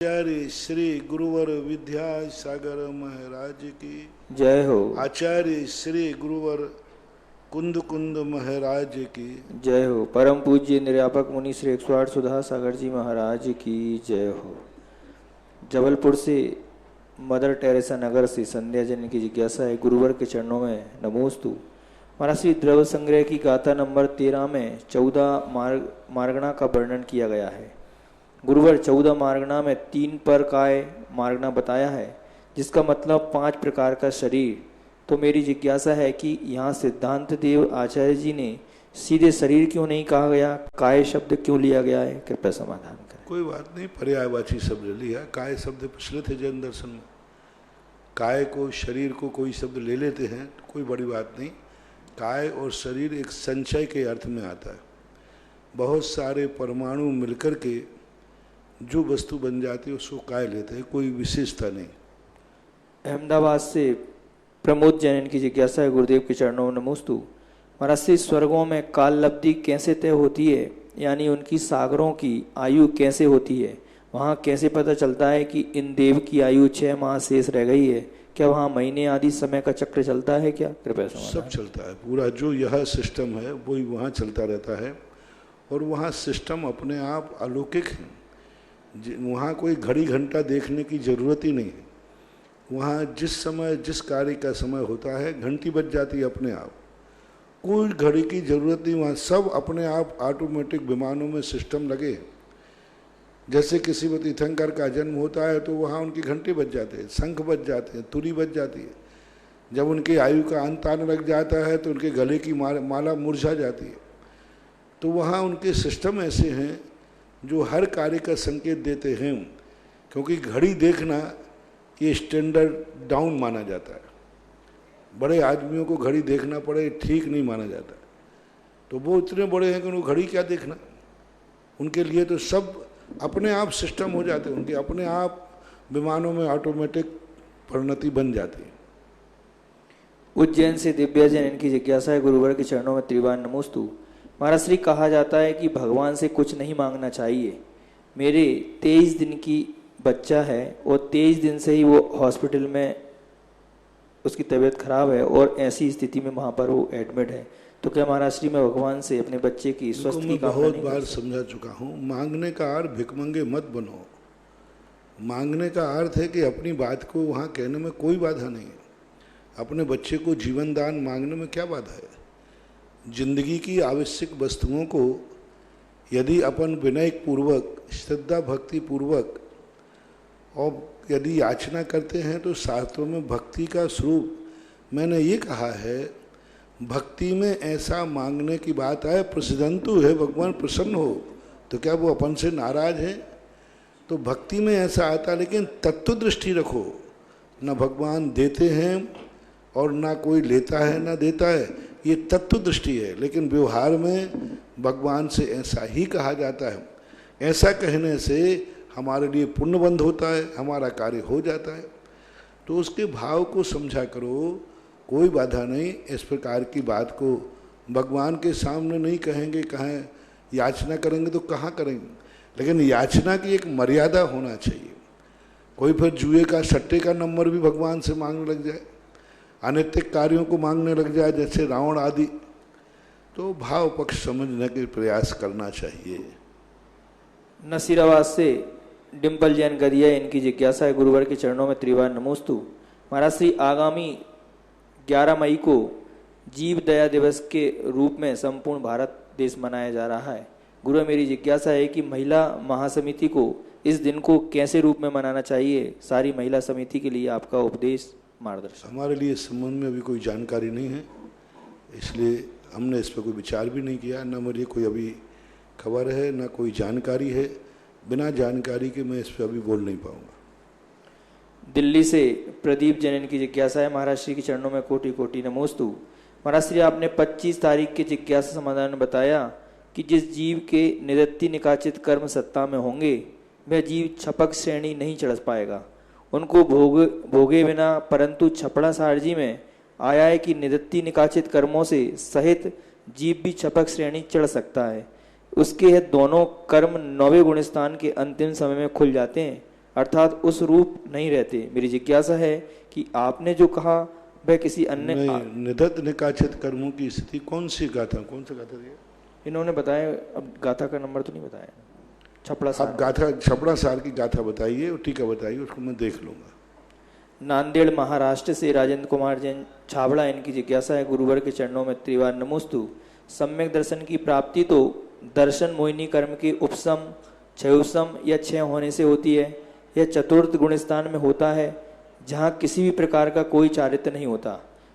आचार्य श्री गुरुवर विद्यासागर महाराज की जय हो। आचार्य श्री गुरुवर कुंद कुंद महाराज की जय हो। परम पूज्य निर्यापक मुनि श्री 108 सुधा सागर जी महाराज की जय हो। जबलपुर से मदर टेरेसा नगर से संध्या जन की जिज्ञासा है, गुरुवर के चरणों में नमोस्तु। महाराज श्री द्रव्य संग्रह की गाथा नंबर 13 में 14 मार्गणा का वर्णन किया गया है। गुरुवर 14 मार्गणा में 3 पर काय मार्गणा बताया है, जिसका मतलब 5 प्रकार का शरीर। तो मेरी जिज्ञासा है कि यहाँ सिद्धांत देव आचार्य जी ने सीधे शरीर क्यों नहीं कहा गया, काय शब्द क्यों लिया गया है? कृपया समाधान करें। कोई बात नहीं, पर्यायवाची शब्द लिया। काय शब्द पिछले थे जैन दर्शन में। काय को शरीर को कोई शब्द ले लेते हैं, कोई बड़ी बात नहीं। काय और शरीर एक संचय के अर्थ में आता है। बहुत सारे परमाणु मिलकर के जो वस्तु बन जाती है उसको काय लेते हैं, कोई विशेषता नहीं। अहमदाबाद से प्रमोद जैन की जिज्ञासा है, गुरुदेव के चरणों में नमोस्तु। महाराज से स्वर्गों में काल लब्धि कैसे तय होती है, यानी उनकी सागरों की आयु कैसे होती है? वहाँ कैसे पता चलता है कि इन देव की आयु 6 माह शेष रह गई है? क्या वहाँ महीने आदि समय का चक्र चलता है क्या? कृपया सब चलता है, पूरा जो यह सिस्टम है वही वहाँ चलता रहता है। और वहाँ सिस्टम अपने आप अलौकिक है। वहाँ कोई घड़ी घंटा देखने की जरूरत ही नहीं है। वहाँ जिस समय जिस कार्य का समय होता है घंटी बज जाती है अपने आप, कोई घड़ी की जरूरत नहीं। वहाँ सब अपने आप ऑटोमेटिक विमानों में सिस्टम लगे। जैसे किसी भी तीर्थंकर का जन्म होता है तो वहाँ उनकी घंटे बज जाते हैं, शंख बज जाते हैं, तुरी बज जाती है। जब उनकी आयु का अंत आने लग जाता है तो उनके गले की माला मुरझा जाती है। तो वहाँ उनके सिस्टम ऐसे हैं जो हर कार्य का संकेत देते हैं। क्योंकि घड़ी देखना ये स्टैंडर्ड डाउन माना जाता है। बड़े आदमियों को घड़ी देखना पड़े ठीक नहीं माना जाता। तो वो इतने बड़े हैं कि उनको घड़ी क्या देखना। उनके लिए तो सब अपने आप सिस्टम हो जाते हैं। उनके अपने आप विमानों में ऑटोमेटिक परिणति बन जाती है। उज्जैन से दिव्या जैन इनकी जिज्ञासा है, गुरुवर के चरणों में त्रिवार नमोस्तु। महाराज श्री कहा जाता है कि भगवान से कुछ नहीं मांगना चाहिए। मेरे 23 दिन की बच्चा है और 23 दिन से ही वो हॉस्पिटल में उसकी तबीयत खराब है और ऐसी स्थिति में वहाँ पर वो एडमिट है। तो क्या महाराज श्री मैं भगवान से अपने बच्चे की स्वस्थ की कामना बहुत बार समझा चुका हूँ। मांगने का अर्थ भिखमंगे मत बनो। मांगने का अर्थ है कि अपनी बात को वहाँ कहने में कोई बाधा नहीं है। अपने बच्चे को जीवन दान मांगने में क्या बाधा है? जिंदगी की आवश्यक वस्तुओं को यदि अपन विनय पूर्वक, श्रद्धा भक्ति पूर्वक और यदि याचना करते हैं तो शास्त्रों में भक्ति का स्वरूप मैंने ये कहा है, भक्ति में ऐसा मांगने की बात आए, प्रसिद्धंतु है, भगवान प्रसन्न हो। तो क्या वो अपन से नाराज है? तो भक्ति में ऐसा आता, लेकिन तत्व दृष्टि रखो। न भगवान देते हैं और ना कोई लेता है ना देता है, ये तत्व दृष्टि है। लेकिन व्यवहार में भगवान से ऐसा ही कहा जाता है। ऐसा कहने से हमारे लिए पुण्यबंध होता है, हमारा कार्य हो जाता है। तो उसके भाव को समझा करो, कोई बाधा नहीं। इस प्रकार की बात को भगवान के सामने नहीं कहेंगे, कहें याचना करेंगे तो कहाँ करेंगे। लेकिन याचना की एक मर्यादा होना चाहिए। कोई फिर जुए का, सट्टे का नंबर भी भगवान से मांगने लग जाए, अनैतिक कार्यों को मांगने लग जाए जैसे रावण आदि, तो भाव पक्ष समझने के प्रयास करना चाहिए। नसीराबाद से डिम्पल जैन गदिया इनकी जिज्ञासा है, गुरुवर के चरणों में त्रिवार नमोस्तु। महाराज श्री आगामी 11 मई को जीव दया दिवस के रूप में संपूर्ण भारत देश मनाया जा रहा है। गुरु मेरी जिज्ञासा है कि महिला महासमिति को इस दिन को कैसे रूप में मनाना चाहिए? सारी महिला समिति के लिए आपका उपदेश मार्गदर्शन। हमारे लिए इस संबंध में अभी कोई जानकारी नहीं है, इसलिए हमने इस पर कोई विचार भी नहीं किया। न मुझे कोई अभी खबर है न कोई जानकारी है। बिना जानकारी के मैं इस पर अभी बोल नहीं पाऊंगा। दिल्ली से प्रदीप जैन की जिज्ञासा है, महाराज श्री के चरणों में कोटि कोटि नमोस्तु। महाराज श्री आपने 25 तारीख के जिज्ञासा समाधान में बताया कि जिस जीव के निदत्ति निकाचित कर्म सत्ता में होंगे वह जीव छपक श्रेणी नहीं चढ़ पाएगा। उनको भोगे बिना, परंतु छपड़ा सारजी में आया है कि निदत्ति निकाचित कर्मों से सहित जीव भी छपक श्रेणी चढ़ सकता है। उसके दोनों कर्म 9वें गुणस्थान के अंतिम समय में खुल जाते हैं। अर्थात उस रूप नहीं रहते। मेरी जिज्ञासा है कि आपने जो कहा वह किसी अन्य निधत निकाचित कर्मों की स्थिति कौन सी गाथा दिया? इन्होंने बताया, अब गाथा का नंबर तो नहीं बताया। छपड़ा सार, अब गाथा छपड़ा सार की गाथा बताइए और टीका बताइए, उसको मैं देख लूंगा। नांदेड़ महाराष्ट्र से राजेंद्र कुमार जैन छाबड़ा, इनकी जिज्ञासा है, गुरुवर के चरणों में त्रिवार नमोस्तु। सम्यक दर्शन की प्राप्ति तो दर्शन मोहिनी कर्म के उपसम, क्षयोसम या क्षय होने से होती है। यह चतुर्थ गुण स्थान में होता है जहाँ किसी भी प्रकार का कोई चारित्र नहीं होता।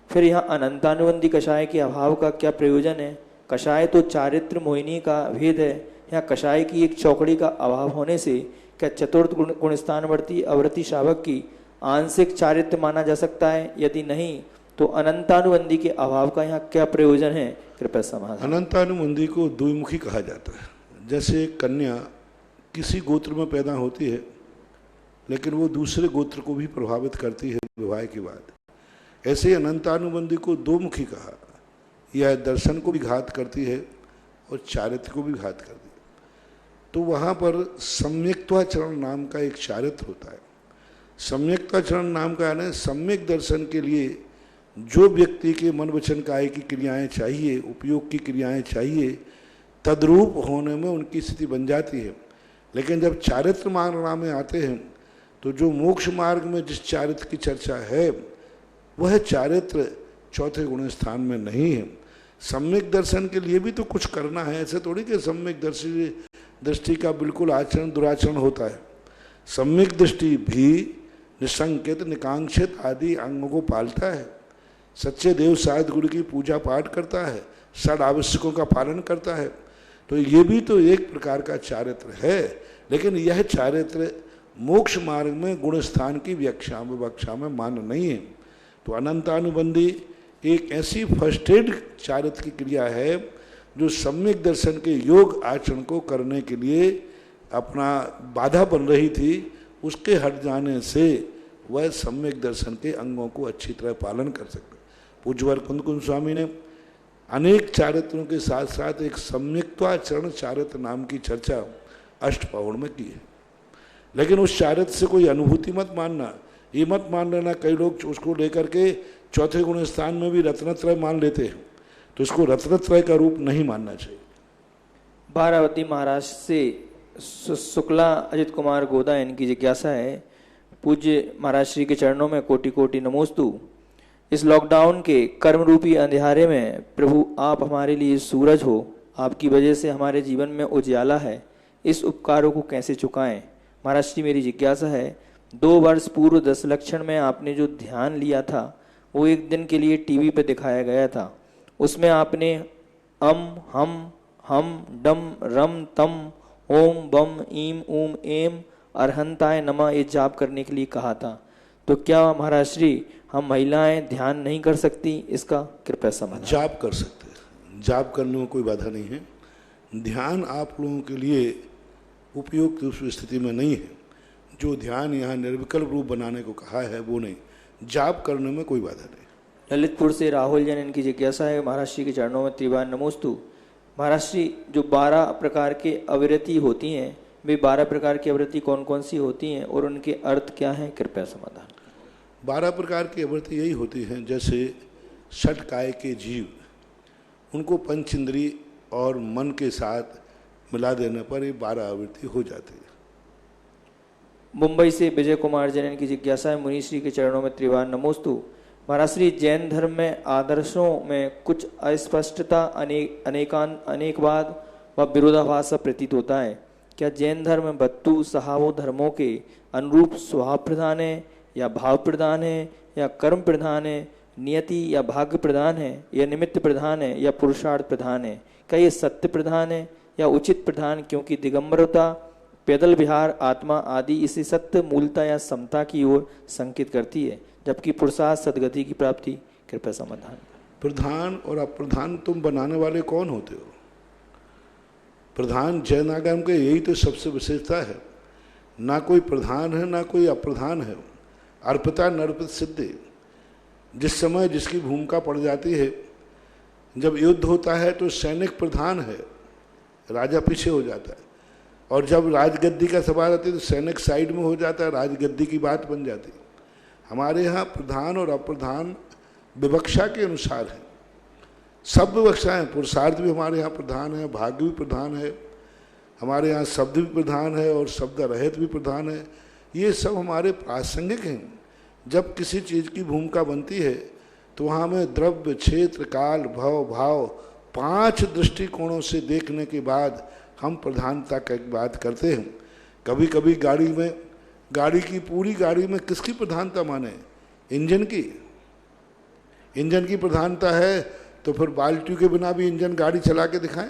फिर यहाँ अनंतानुबंधी कषाय के अभाव का क्या प्रयोजन है? कषाय तो चारित्र मोहिनी का भेद है, यहाँ कषाय की एक चौकड़ी का अभाव होने से क्या चतुर्थ गुण स्थानवर्ती अवृत्ति शावक की आंशिक चारित्र माना जा सकता है? यदि नहीं तो अनंतानुबंधी के अभाव का यहाँ क्या प्रयोजन है? कृपया समाधान। अनंतानुबंधी को द्विमुखी कहा जाता है। जैसे कन्या किसी गोत्र में पैदा होती है लेकिन वो दूसरे गोत्र को भी प्रभावित करती है विवाह के बाद, ऐसे अनंतानुबंधी को दो-मुखी कहा। यह दर्शन को भी घात करती है और चारित्र को भी घात करती है। तो वहाँ पर सम्यक्त्वाचरण नाम का एक चारित्र होता है। सम्यक्त्वाचरण नाम का यानी सम्यक दर्शन के लिए जो व्यक्ति के मन वचन काय की क्रियाएं चाहिए, उपयोग की क्रियाएं चाहिए, तद्रूप होने में उनकी स्थिति बन जाती है। लेकिन जब चारित्र मार्ग में आते हैं तो जो मोक्ष मार्ग में जिस चारित्र की चर्चा है वह चारित्र चौथे गुण स्थान में नहीं है। सम्यक दर्शन के लिए भी तो कुछ करना है, ऐसे थोड़ी कि सम्यक दृष्टि का बिल्कुल आचरण दुराचरण होता है। सम्यक दृष्टि भी निसंकित निकांक्षित आदि अंगों को पालता है, सच्चे देव साध गुरु की पूजा पाठ करता है, षड आवश्यकों का पालन करता है। तो ये भी तो एक प्रकार का चारित्र है, लेकिन यह चारित्र मोक्ष मार्ग में गुण स्थान की व्याख्या में मान्य नहीं है। तो अनंतानुबंधी एक ऐसी फर्स्ट एड चारित्र की क्रिया है जो सम्यक दर्शन के योग आचरण को करने के लिए अपना बाधा बन रही थी, उसके हट जाने से वह सम्यक दर्शन के अंगों को अच्छी तरह पालन कर सकते। पूज्यवर कुंद स्वामी ने अनेक चारित्रों के साथ साथ एक सम्यक्त्वाचरण चारित्र नाम की चर्चा अष्टपौड़ में की है। लेकिन उस चारित्र से कोई अनुभूति मत मानना, ये मत मान लेना। कई लोग उसको लेकर के चौथे गुण स्थान में भी रत्नत्रय मान लेते हैं, तो इसको रत्नत्रय का रूप नहीं मानना चाहिए। बारावती महाराष्ट्र से शुक्ला अजित कुमार गोदा, इनकी जिज्ञासा है, पूज्य महाराज श्री के चरणों में कोटि कोटि नमोस्तु। इस लॉकडाउन के कर्म रूपी अंधेरे में प्रभु आप हमारे लिए सूरज हो, आपकी वजह से हमारे जीवन में उजियाला है, इस उपकारों को कैसे चुकाएं? महाराज श्री, मेरी जिज्ञासा है, 2 वर्ष पूर्व 10 लक्षण में आपने जो ध्यान लिया था वो एक दिन के लिए टीवी पर दिखाया गया था। उसमें आपने हम डम रम तम ओम बम ईम ऊम एम अरहंताय नमः ये जाप करने के लिए कहा था। तो क्या महाराज श्री हम महिलाएं ध्यान नहीं कर सकती? इसका कृपया समाधान। जाप कर सकते हैं, जाप करने में कोई बाधा नहीं है। ध्यान आप लोगों के लिए उपयुक्त उस स्थिति में नहीं है। जो ध्यान यहाँ निर्विकल्प रूप बनाने को कहा है वो नहीं, जाप करने में कोई बाधा नहीं। ललितपुर से राहुल जैन, इनकी जिज्ञासा है, महाराज श्री के चरणों में त्रिवार नमोस्तु। महाराज श्री, जो 12 प्रकार के अविरति होती हैं वे 12 प्रकार की अविरति कौन कौन सी होती हैं और उनके अर्थ क्या हैं? कृपया समाधान। 12 प्रकार की अविरति यही होती हैं, जैसे षट काय के जीव, उनको पंच इंद्री और मन के साथ मिला देने पर ये 12 आवृत्ति हो जाती है। मुंबई से विजय कुमार जैन, की जिज्ञासा है, मुनि श्री के चरणों में त्रिवार नमोस्तु। महाराज श्री, जैन धर्म में आदर्शों में कुछ अस्पष्टता, अनेकवाद व विरोधाभास प्रतीत होता है। क्या जैन धर्म बत्तु सहावो धर्मों के अनुरूप स्वभाव प्रधान है या भाव प्रधान है या कर्म प्रधान है, नियति या भाग्य प्रधान है या निमित्त प्रधान है या पुरुषार्थ प्रधान है? क्या ये सत्य प्रधान है या उचित प्रधान? क्योंकि दिगंबरता, पैदल विहार, आत्मा आदि इसी सत्य मूलता या समता की ओर संकेत करती है, जबकि पुरुषार्थ सदगति की प्राप्ति। कृपया समाधान। प्रधान और अप्रधान तुम बनाने वाले कौन होते हो? प्रधान जैन आगम के यही तो सबसे विशेषता है, ना कोई प्रधान है ना कोई अप्रधान है। अर्पिता नर्पित सिद्धि, जिस समय जिसकी भूमिका पड़ जाती है, जब युद्ध होता है तो सैनिक प्रधान है, राजा पीछे हो जाता है। और जब राजगद्दी का सवाल आता है तो सैनिक साइड में हो जाता है, राजगद्दी की बात बन जाती। हमारे यहाँ प्रधान और अप्रधान विवक्षा के अनुसार है, सब विवक्षाएँ, पुरुषार्थ भी हमारे यहाँ प्रधान है, भाग्य भी प्रधान है, हमारे यहाँ शब्द भी प्रधान है और शब्द रहित भी प्रधान है। ये सब हमारे प्रासंगिक हैं। जब किसी चीज़ की भूमिका बनती है तो वहाँ में द्रव्य, क्षेत्र, काल, भव, भाव 5 दृष्टिकोणों से देखने के बाद हम प्रधानता की बात करते हैं। कभी कभी गाड़ी की पूरी गाड़ी में किसकी प्रधानता माने? इंजन की। इंजन की प्रधानता है तो फिर बाल्टी के बिना भी इंजन गाड़ी चला के दिखाएं।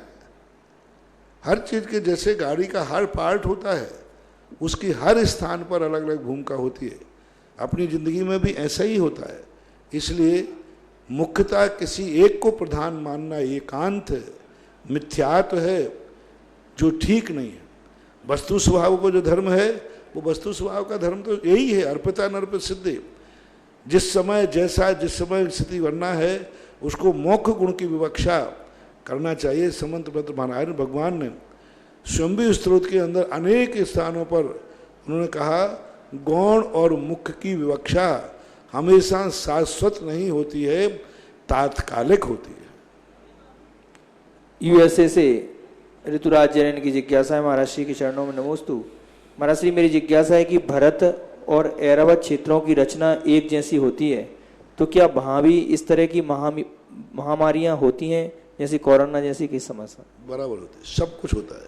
हर चीज़ के जैसे गाड़ी का हर पार्ट होता है, उसकी हर स्थान पर अलग अलग भूमिका होती है। अपनी ज़िंदगी में भी ऐसा ही होता है। इसलिए मुख्यतः किसी एक को प्रधान मानना एकांत है, मिथ्यात्व है, जो ठीक नहीं है। वस्तु स्वभाव को जो धर्म है वो वस्तु स्वभाव का धर्म तो यही है, अर्पिता नर्पित सिद्धि। जिस समय स्थिति बनना है उसको मोक्ष गुण की विवक्षा करना चाहिए। समंत पत्र नारायण भगवान ने स्वयंभी स्त्रोत के अंदर अनेक स्थानों पर उन्होंने कहा गौण और मुख्य की विवक्षा हमेशा शाश्वत नहीं होती है, तात्कालिक होती है। यूएसए से ऋतुराज जैन की जिज्ञासा है, महाराज श्री के चरणों में नमोस्तु। महाराज श्री, मेरी जिज्ञासा है कि भरत और ऐरावत क्षेत्रों की रचना एक जैसी होती है, तो क्या वहाँ भी इस तरह की महामारियाँ होती हैं जैसे कोरोना जैसी की समस्या? बराबर होती है, सब कुछ होता है।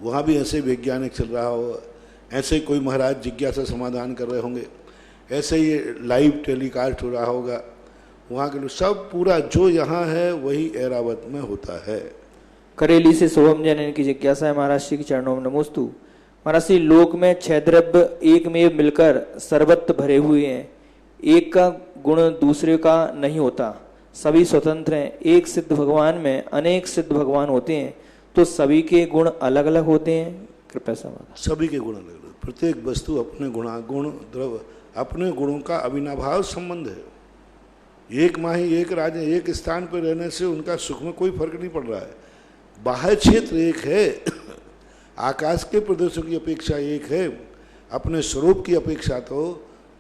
वहाँ भी ऐसे वैज्ञानिक चल रहा होगा, ऐसे ही कोई महाराज जिज्ञासा समाधान कर रहे होंगे, ऐसे ही लाइव टेलीकास्ट हो रहा होगा। वहाँ के लोग सब पूरा जो यहाँ है वही ऐरावत में होता है। करेली से शुभम जैन की जिज्ञासा है, महाराज श्री के चरणों में नमोस्तु। महाराज श्री, लोक में 6 द्रव्य एक में मिलकर सर्वत्र भरे हुए हैं, एक का गुण दूसरे का नहीं होता, सभी स्वतंत्र हैं। एक सिद्ध भगवान में अनेक सिद्ध भगवान होते हैं, तो सभी के गुण अलग अलग होते हैं? कृपया समाधान। सभी के गुण अलग अलग, प्रत्येक वस्तु अपने गुण द्रव्य अपने गुणों का अविनाभाव संबंध है। एक माही एक राज एक स्थान पर रहने से उनका सुख में कोई फर्क नहीं पड़ रहा है। बाह्य क्षेत्र एक है, आकाश के प्रदेशों की अपेक्षा एक है, अपने स्वरूप की अपेक्षा तो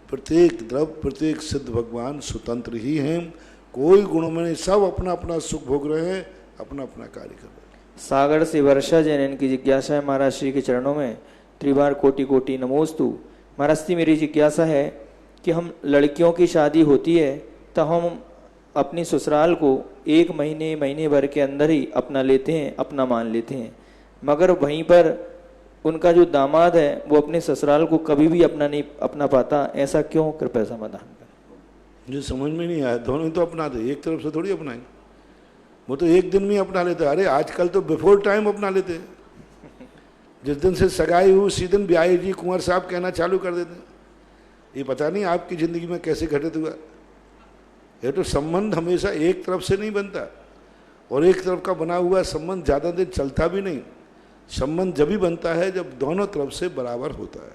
प्रत्येक द्रव्य प्रत्येक सिद्ध भगवान स्वतंत्र ही हैं। कोई गुणों में नहीं, सब अपना अपना सुख भोग रहे हैं, अपना अपना कार्य कर रहे हैं। सागर से वर्षा जैन की जिज्ञासा है, महाराज श्री के चरणों में त्रिबार कोटि कोटि नमोस्तु। महाराज श्री, मेरी जिज्ञासा है कि हम लड़कियों की शादी होती है तो हम अपनी ससुराल को 1 महीने भर के अंदर ही अपना लेते हैं, अपना मान लेते हैं, मगर वहीं पर उनका जो दामाद है वो अपने ससुराल को कभी भी अपना नहीं अपना पाता, ऐसा क्यों? कृपया समाधान करें। मुझे समझ में नहीं आया। दोनों तो अपनाते, एक तरफ से थोड़ी अपनाएंगे। वो तो एक दिन में अपना लेते। अरे आजकल तो बिफोर टाइम अपना लेते हैं। जिस दिन से सगाई हुई उसी दिन ब्याही जी कुंवर साहब कहना चालू कर देते हैं। ये पता नहीं आपकी ज़िंदगी में कैसे घटित हुआ। ये तो संबंध हमेशा एक तरफ से नहीं बनता, और एक तरफ का बना हुआ संबंध ज़्यादा देर चलता भी नहीं। संबंध जब भी बनता है जब दोनों तरफ से बराबर होता है।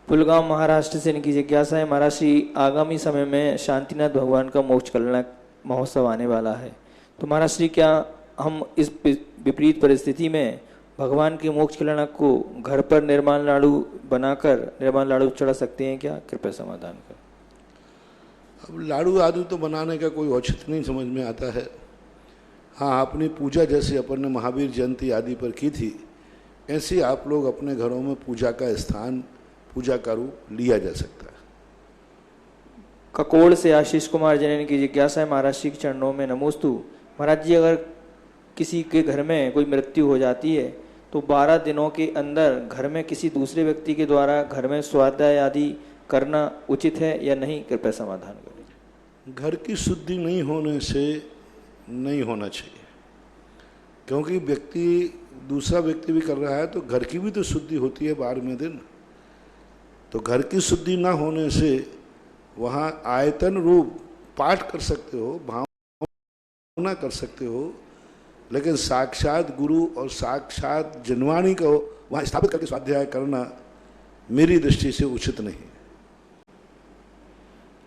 पुलगांव महाराष्ट्र से इनकी जिज्ञासा है, महाराज श्री, आगामी समय में शांतिनाथ भगवान का मोक्ष कल्याण महोत्सव आने वाला है, तो महाराज श्री क्या हम इस विपरीत परिस्थिति में भगवान के मोक्ष कल्याण को घर पर निर्माण लाडू बनाकर निर्माण लाडू चढ़ा सकते हैं क्या? कृपया समाधान कर। अब लाडू आदू तो बनाने का कोई औचित्य नहीं समझ में आता है। हाँ, अपनी पूजा जैसे अपन ने महावीर जयंती आदि पर की थी, ऐसे आप लोग अपने घरों में पूजा का स्थान, पूजा का रूप लिया जा सकता है। ककोड़ से आशीष कुमार जैन की जिज्ञासा है, महाराज श्री के चरणों में नमोस्तु। महाराज जी, अगर किसी के घर में कोई मृत्यु हो जाती है तो 12 दिनों के अंदर घर में किसी दूसरे व्यक्ति के द्वारा घर में स्वाध्याय आदि करना उचित है या नहीं? कृपया समाधान करें। घर की शुद्धि नहीं होने से नहीं होना चाहिए, क्योंकि दूसरा व्यक्ति भी कर रहा है तो घर की भी तो शुद्धि होती है 12वें दिन। तो घर की शुद्धि ना होने से वहाँ आयतन रूप पाठ कर सकते हो, भावना कर सकते हो, लेकिन साक्षात गुरु और साक्षात जनवाणी को वहाँ स्थापित करके स्वाध्याय करना मेरी दृष्टि से उचित नहीं।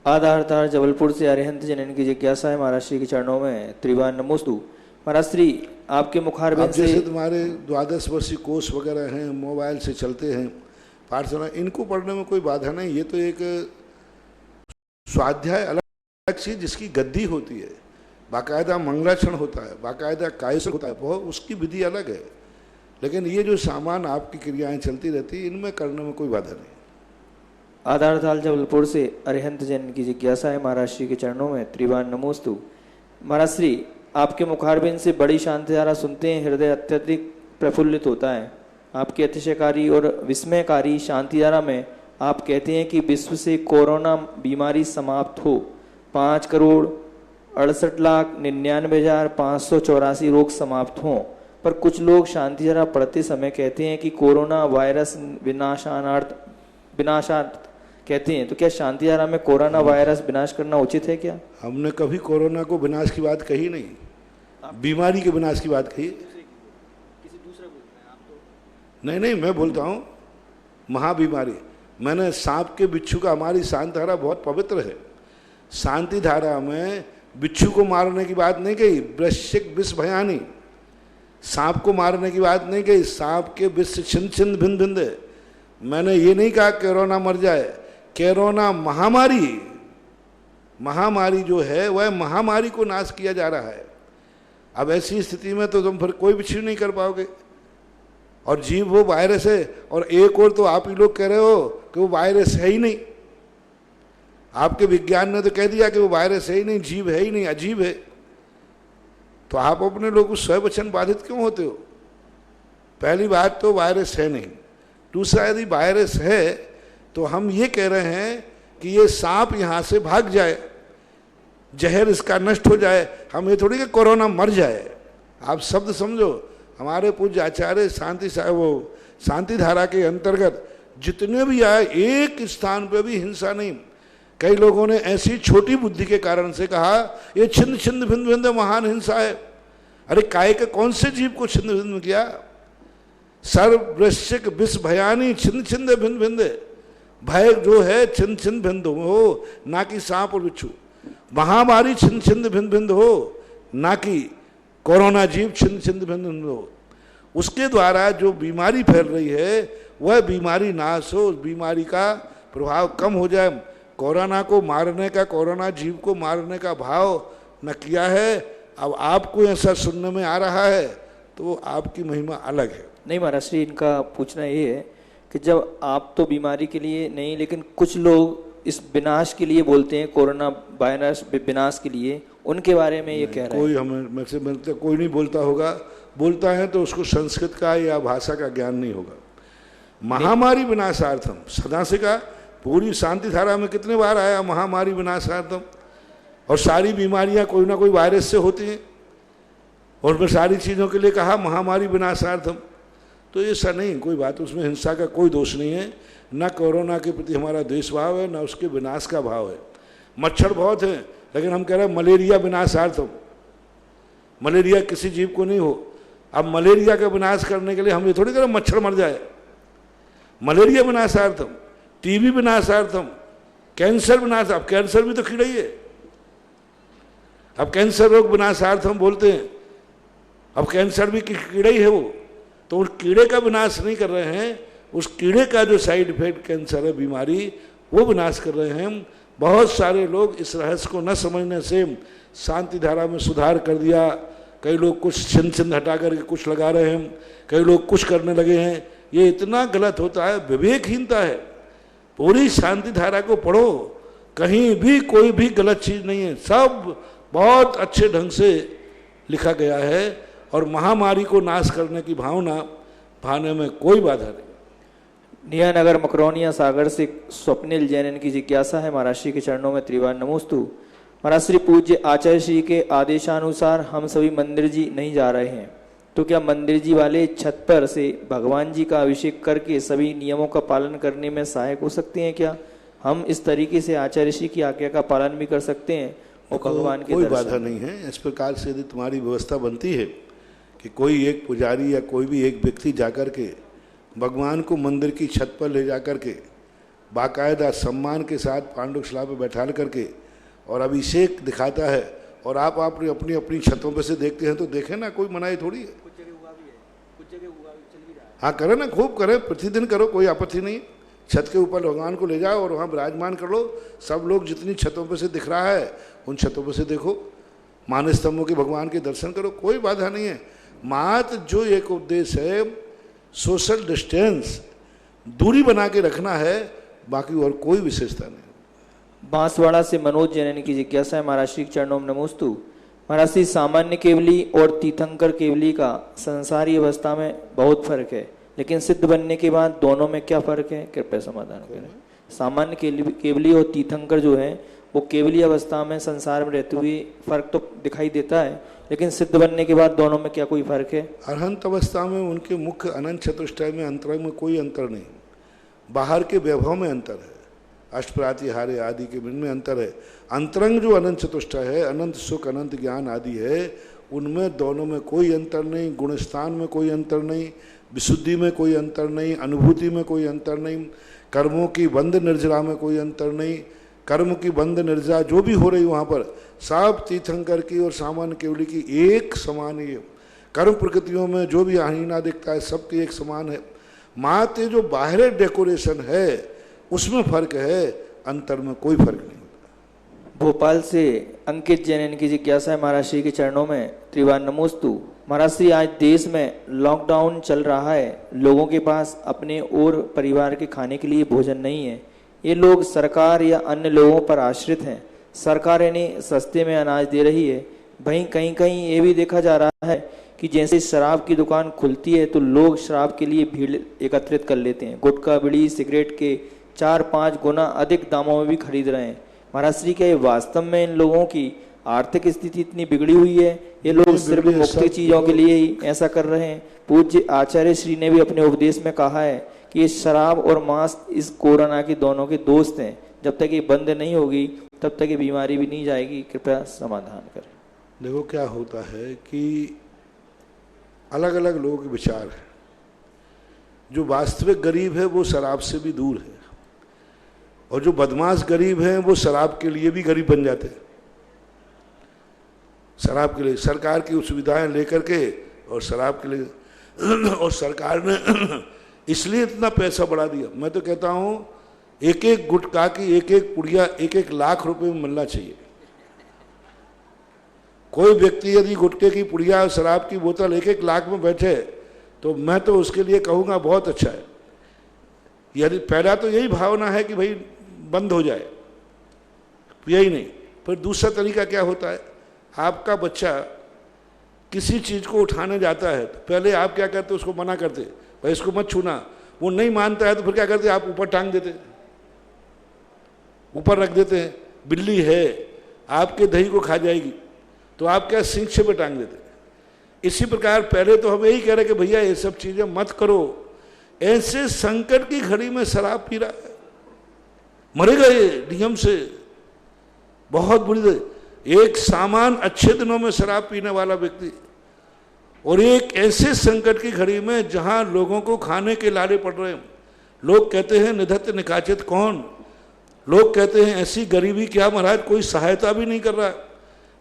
आधारतार जबलपुर से अरिहंत जैन की जिज्ञासा है, महाराज श्री के चरणों में त्रिवान नमोस्तु। महाराज श्री, आपके मुखारबिन अब जैसे से तुम्हारे 12 वर्षीय कोर्स वगैरह हैं, मोबाइल से चलते हैं पाठशाला, इनको पढ़ने में कोई बाधा नहीं। ये तो एक स्वाध्याय अलग चीज जिसकी गद्दी होती है, बाकायदा मंगलाचरण होता है, बाकायदा कायसल होता है, बहुत उसकी विधि अलग है। लेकिन ये जो सामान आपकी क्रियाएं चलती रहती है, इनमें करने में कोई बाधा नहीं। आधारताल जबलपुर से अरिहंत जैन की जिज्ञासा है महाराज श्री के चरणों में त्रिवान नमोस्तु। महाराज श्री, आपके मुखारबिन से बड़ी शांति धारा सुनते हैं हृदय अत्यधिक प्रफुल्लित होता है। आपकी अतिशयकारी और विस्मयकारी शांति धारा में आप कहते हैं कि विश्व से कोरोना बीमारी समाप्त हो, 5,68,99,584 रोग समाप्त हों। पर कुछ लोग शांति धारा पढ़ते समय कहते हैं कि कोरोना वायरस विनाशार्थ कहते हैं। तो क्या शांति धारा में कोरोना वायरस विनाश करना उचित है क्या? हमने कभी कोरोना को विनाश की बात कही नहीं, बीमारी के विनाश की बात कही। नहीं नहीं, मैं बोलता हूँ महाबीमारी। मैंने सांप के बिच्छू का, हमारी शांति धारा बहुत पवित्र है। शांति धारा में बिच्छू को मारने की बात नहीं कही, वृश्चिक विष भयानी, सांप को मारने की बात नहीं कही, सांप के विष से छिंद छिंद भिंद भिंद। मैंने ये नहीं कहा कोरोना मर जाए। कोरोना महामारी जो है वह महामारी को नाश किया जा रहा है। अब ऐसी स्थिति में तो तुम फिर कोई बिच्छू नहीं कर पाओगे, और जीव वो वायरस है। और एक और तो आप ही लोग कह रहे हो कि वो वायरस है ही नहीं। आपके विज्ञान ने तो कह दिया कि वो वायरस है ही नहीं, जीव है ही नहीं, अजीब है। तो आप अपने लोग स्ववचन बाधित क्यों होते हो? पहली बात तो वायरस है नहीं। दूसरा, यदि वायरस है तो हम ये कह रहे हैं कि ये सांप यहाँ से भाग जाए, जहर इसका नष्ट हो जाए। हम ये थोड़ी कि कोरोना मर जाए। आप शब्द समझो। हमारे पूज्य आचार्य शांति धारा के अंतर्गत जितने भी आए, एक स्थान पे भी हिंसा नहीं। कई लोगों ने ऐसी छोटी बुद्धि के कारण से कहा ये छिंद छिंद भिंद भिंद महान हिंसा है। अरे काय के कौन से जीव को छिंद भिंद किया? सर्व वृश्चिक विष भयानी छिंद छिंद भिंद भिंद। भय जो है छिंद छिंद भिंद हो, ना कि सांप और बिच्छू। महामारी छिंद छिंद भिंद भिंद हो, ना कि कोरोना जीव छिंद छिंद भिंद भिंद हो। उसके द्वारा जो बीमारी फैल रही है वह बीमारी नाश हो, उस बीमारी का प्रभाव कम हो जाए। कोरोना को मारने का, कोरोना जीव को मारने का भाव न किया है। अब आपको ऐसा सुनने में आ रहा है तो आपकी महिमा अलग है। नहीं महाराज श्री, इनका पूछना ये है कि जब आप तो बीमारी के लिए नहीं, लेकिन कुछ लोग इस विनाश के लिए बोलते हैं, कोरोना वायरस विनाश के लिए, उनके बारे में ये कह रहे हैं। कोई हमें में से मिलते कोई नहीं बोलता होगा। बोलता है तो उसको संस्कृत का या भाषा का ज्ञान नहीं होगा। महामारी विनाशार्थम सदा से कहा, पूरी शांति धारा में कितने बार आया महामारी विनाशार्थम। और सारी बीमारियां कोई ना कोई वायरस से होती हैं, और मैं सारी चीज़ों के लिए कहा महामारी विनाशार्थम। तो ऐसा नहीं, कोई बात उसमें हिंसा का कोई दोष नहीं है। न कोरोना के प्रति हमारा द्वेष भाव है, न उसके विनाश का भाव है। मच्छर बहुत है, लेकिन हम कह रहे हैं मलेरिया विनाशार्थम। मलेरिया किसी जीव को नहीं हो। अब मलेरिया का विनाश करने के लिए हम ये थोड़ी करें मच्छर मर जाए। मलेरिया विनाशार्थम, टीबी विनाशार्थम, कैंसर विनाश। अब कैंसर भी तो कीड़ा ही है। अब कैंसर रोग विनाशार्थम बोलते हैं। अब कैंसर भी कीड़ा ही है वो। तो उस कीड़े का विनाश नहीं कर रहे हैं, उस कीड़े का जो साइड इफेक्ट कैंसर है बीमारी, वो विनाश कर रहे हैं। बहुत सारे लोग इस रहस्य को न समझने से शांति धारा में सुधार कर दिया। कई लोग कुछ छिंद छिंद हटा करके कुछ लगा रहे हैं, कई लोग कुछ करने लगे हैं। ये इतना गलत होता है, विवेकहीनता है। पूरी शांति धारा को पढ़ो, कहीं भी कोई भी गलत चीज़ नहीं है, सब बहुत अच्छे ढंग से लिखा गया है। और महामारी को नाश करने की भावना भाने में कोई बाधा नहीं। नियानगर मकरोनिया सागर से स्वप्निल जैन की जिज्ञासा है महाराज श्री के चरणों में त्रिवान नमोस्तु। महाराज श्री, पूज्य आचार्य श्री के आदेशानुसार हम सभी मंदिर जी नहीं जा रहे हैं, तो क्या मंदिर जी वाले छत पर से भगवान जी का अभिषेक करके सभी नियमों का पालन करने में सहायक हो सकते हैं क्या? हम इस तरीके से आचार्य श्री की आज्ञा का पालन भी कर सकते हैं और भगवान के कोई बाधा नहीं है। इस प्रकार से यदि तुम्हारी व्यवस्था बनती है कि कोई एक पुजारी या कोई भी एक व्यक्ति जाकर के भगवान को मंदिर की छत पर ले जाकर के बाकायदा सम्मान के साथ पांडुशिला पर बैठा करके और अभिषेक दिखाता है और आप अपनी अपनी छतों पे से देखते हैं तो देखें ना, कोई मनाही थोड़ी है। कुछ जगह हुआ भी है, कुछ जगह हुआ भी चल भी रहा है। हाँ करें ना, खूब करें, प्रतिदिन करो, कोई आपत्ति नहीं। छत के ऊपर भगवान को ले जाओ और वहाँ विराजमान कर लो। सब लोग जितनी छतों पे से दिख रहा है उन छतों पे से देखो, मान स्तंभों के भगवान के दर्शन करो, कोई बाधा नहीं है। मात्र जो एक उद्देश्य है सोशल डिस्टेंस, दूरी बना के रखना है, बाकी और कोई विशेषता नहीं। बांसवाड़ा से मनोज जैन की जिज्ञासा है, महाराज श्री के चरणों में नमोस्तु। महाराज श्री, सामान्य केवली और तीर्थंकर केवली का संसारी अवस्था में बहुत फर्क है, लेकिन सिद्ध बनने के बाद दोनों में क्या फर्क है, कृपया समाधान करें। सामान्य केवली और तीर्थंकर जो है वो केवली अवस्था में संसार में रहते हुए फर्क तो दिखाई देता है, लेकिन सिद्ध बनने के बाद दोनों में क्या कोई फर्क है? अरहंत अवस्था में उनके मुख्य अनंत चतुष्टय में अंतरंग में कोई अंतर नहीं, बाहर के वैभव में अंतर है, अष्टप्रातिहार्य आदि के में अंतर है। अंतरंग जो अनंत चतुष्टय है, अनंत सुख अनंत ज्ञान आदि है, उनमें दोनों में कोई अंतर नहीं। गुणस्थान में कोई अंतर नहीं, विशुद्धि में कोई अंतर नहीं, अनुभूति में कोई अंतर नहीं, कर्मों की बंध निर्जरा में कोई अंतर नहीं। कर्म की बंध निर्जरा जो भी हो रही वहाँ पर सब तीर्थंकर की और सामान्य केवली की एक समान ही है। कर्म प्रकृतियों में जो भी आहीना दिखता है सबकी एक समान है। मात्र जो बाहरी डेकोरेशन है उसमें फर्क है, अंतर में कोई फर्क नहीं होता। भोपाल से अंकित जैन की जिज्ञासा है, महाराज श्री के चरणों में त्रिवार नमोस्तु। महाराज श्री, आज देश में लॉकडाउन चल रहा है, लोगों के पास अपने और परिवार के खाने के लिए भोजन नहीं है। ये लोग सरकार या अन्य लोगों पर आश्रित हैं। सरकार इन्हें सस्ते में अनाज दे रही है। वहीं कहीं कहीं ये भी देखा जा रहा है कि जैसे शराब की दुकान खुलती है तो लोग शराब के लिए भीड़ एकत्रित कर लेते हैं। गुटखा, बीड़ी, सिगरेट के 4-5 गुना अधिक दामों में भी खरीद रहे हैं। महाराज श्री, क्या ये वास्तव में इन लोगों की आर्थिक स्थिति इतनी बिगड़ी हुई है? ये लोग सिर्फ मुफ्त चीजों के लिए ही ऐसा कर रहे हैं। पूज्य आचार्य श्री ने भी अपने उपदेश में कहा है कि ये शराब और मांस इस कोरोना के दोनों के दोस्त हैं। जब तक ये बंद नहीं होगी तब तक ये बीमारी भी नहीं जाएगी। कृपया समाधान करें। देखो क्या होता है कि अलग अलग लोगों के विचार है। जो वास्तविक गरीब है वो शराब से भी दूर है, और जो बदमाश गरीब हैं वो शराब के लिए भी गरीब बन जाते हैं। शराब के लिए सरकार की सुविधाएं लेकर के और शराब के लिए और सरकार ने इसलिए इतना पैसा बढ़ा दिया। मैं तो कहता हूं एक एक गुटखा की एक एक पुड़िया 1-1 लाख रुपए में मिलना चाहिए। कोई व्यक्ति यदि गुटखे की पुड़िया और शराब की बोतल 1-1 लाख में बैठे तो मैं तो उसके लिए कहूँगा बहुत अच्छा है। यदि पहला तो यही भावना है कि भाई बंद हो जाए, यही नहीं। फिर दूसरा तरीका क्या होता है, आपका बच्चा किसी चीज़ को उठाने जाता है तो पहले आप क्या करते, उसको मना करते, भाई इसको मत छूना। वो नहीं मानता है तो फिर क्या करते, आप ऊपर टांग देते, ऊपर रख देते हैं। बिल्ली है आपके दही को खा जाएगी तो आप क्या सींचे पे टांग देते। इसी प्रकार पहले तो हम यही कह रहे कि भैया ये सब चीजें मत करो। ऐसे संकट की घड़ी में शराब पी रहा है, मरेगा ये नियम से, बहुत बुरी। एक सामान अच्छे दिनों में शराब पीने वाला व्यक्ति और एक ऐसे संकट की घड़ी में जहां लोगों को खाने के लाले पड़ रहे हैं। लोग कहते हैं निधत्त निकाचित कौन, लोग कहते हैं ऐसी गरीबी क्या महाराज, कोई सहायता भी नहीं कर रहा है,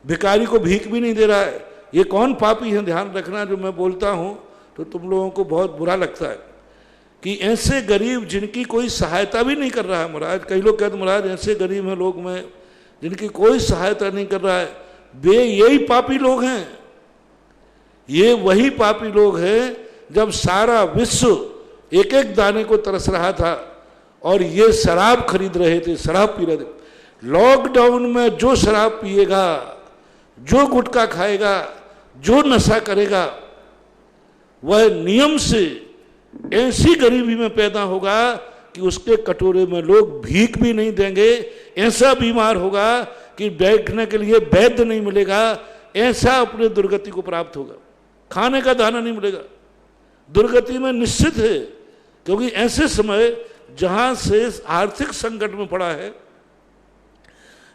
भिखारी को भीख भी नहीं दे रहा है। ये कौन पापी है? ध्यान रखना, जो मैं बोलता हूँ तो तुम लोगों को बहुत बुरा लगता है कि ऐसे गरीब जिनकी कोई सहायता भी नहीं कर रहा है महाराज। कई लोग कहते महाराज ऐसे गरीब हैं लोग में जिनकी कोई सहायता नहीं कर रहा है, वे यही पापी लोग हैं। ये वही पापी लोग हैं जब सारा विश्व एक एक दाने को तरस रहा था और ये शराब खरीद रहे थे, शराब पी रहे थे। लॉकडाउन में जो शराब पिएगा, जो गुटखा खाएगा, जो नशा करेगा, वह नियम से ऐसी गरीबी में पैदा होगा कि उसके कटोरे में लोग भीख भी नहीं देंगे। ऐसा बीमार होगा कि बैठने के लिए वैद्य नहीं मिलेगा, ऐसा अपने दुर्गति को प्राप्त होगा। खाने का दाना नहीं मिलेगा, दुर्गति में निश्चित है। क्योंकि ऐसे समय जहां से आर्थिक संकट में पड़ा है,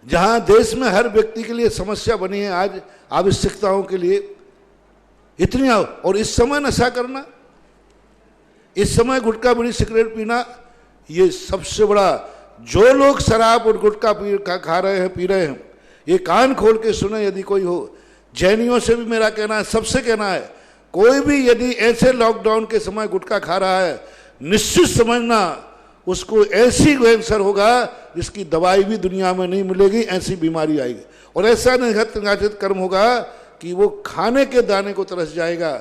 जहां देश में हर व्यक्ति के लिए समस्या बनी है आज आवश्यकताओं के लिए इतनी, और इस समय नशा करना, इस समय गुटखा बीड़ी सिगरेट पीना, ये सबसे बड़ा। जो लोग शराब और गुटखा खा रहे हैं, पी रहे हैं, ये कान खोल के सुने यदि कोई हो। जैनियों से भी मेरा कहना है, सबसे कहना है, कोई भी यदि ऐसे लॉकडाउन के समय गुटखा खा रहा है, निश्चित समझना उसको ऐसी कैंसर होगा जिसकी दवाई भी दुनिया में नहीं मिलेगी, ऐसी बीमारी आएगी। और ऐसा निघाचित कर्म होगा कि वो खाने के दाने को तरस जाएगा,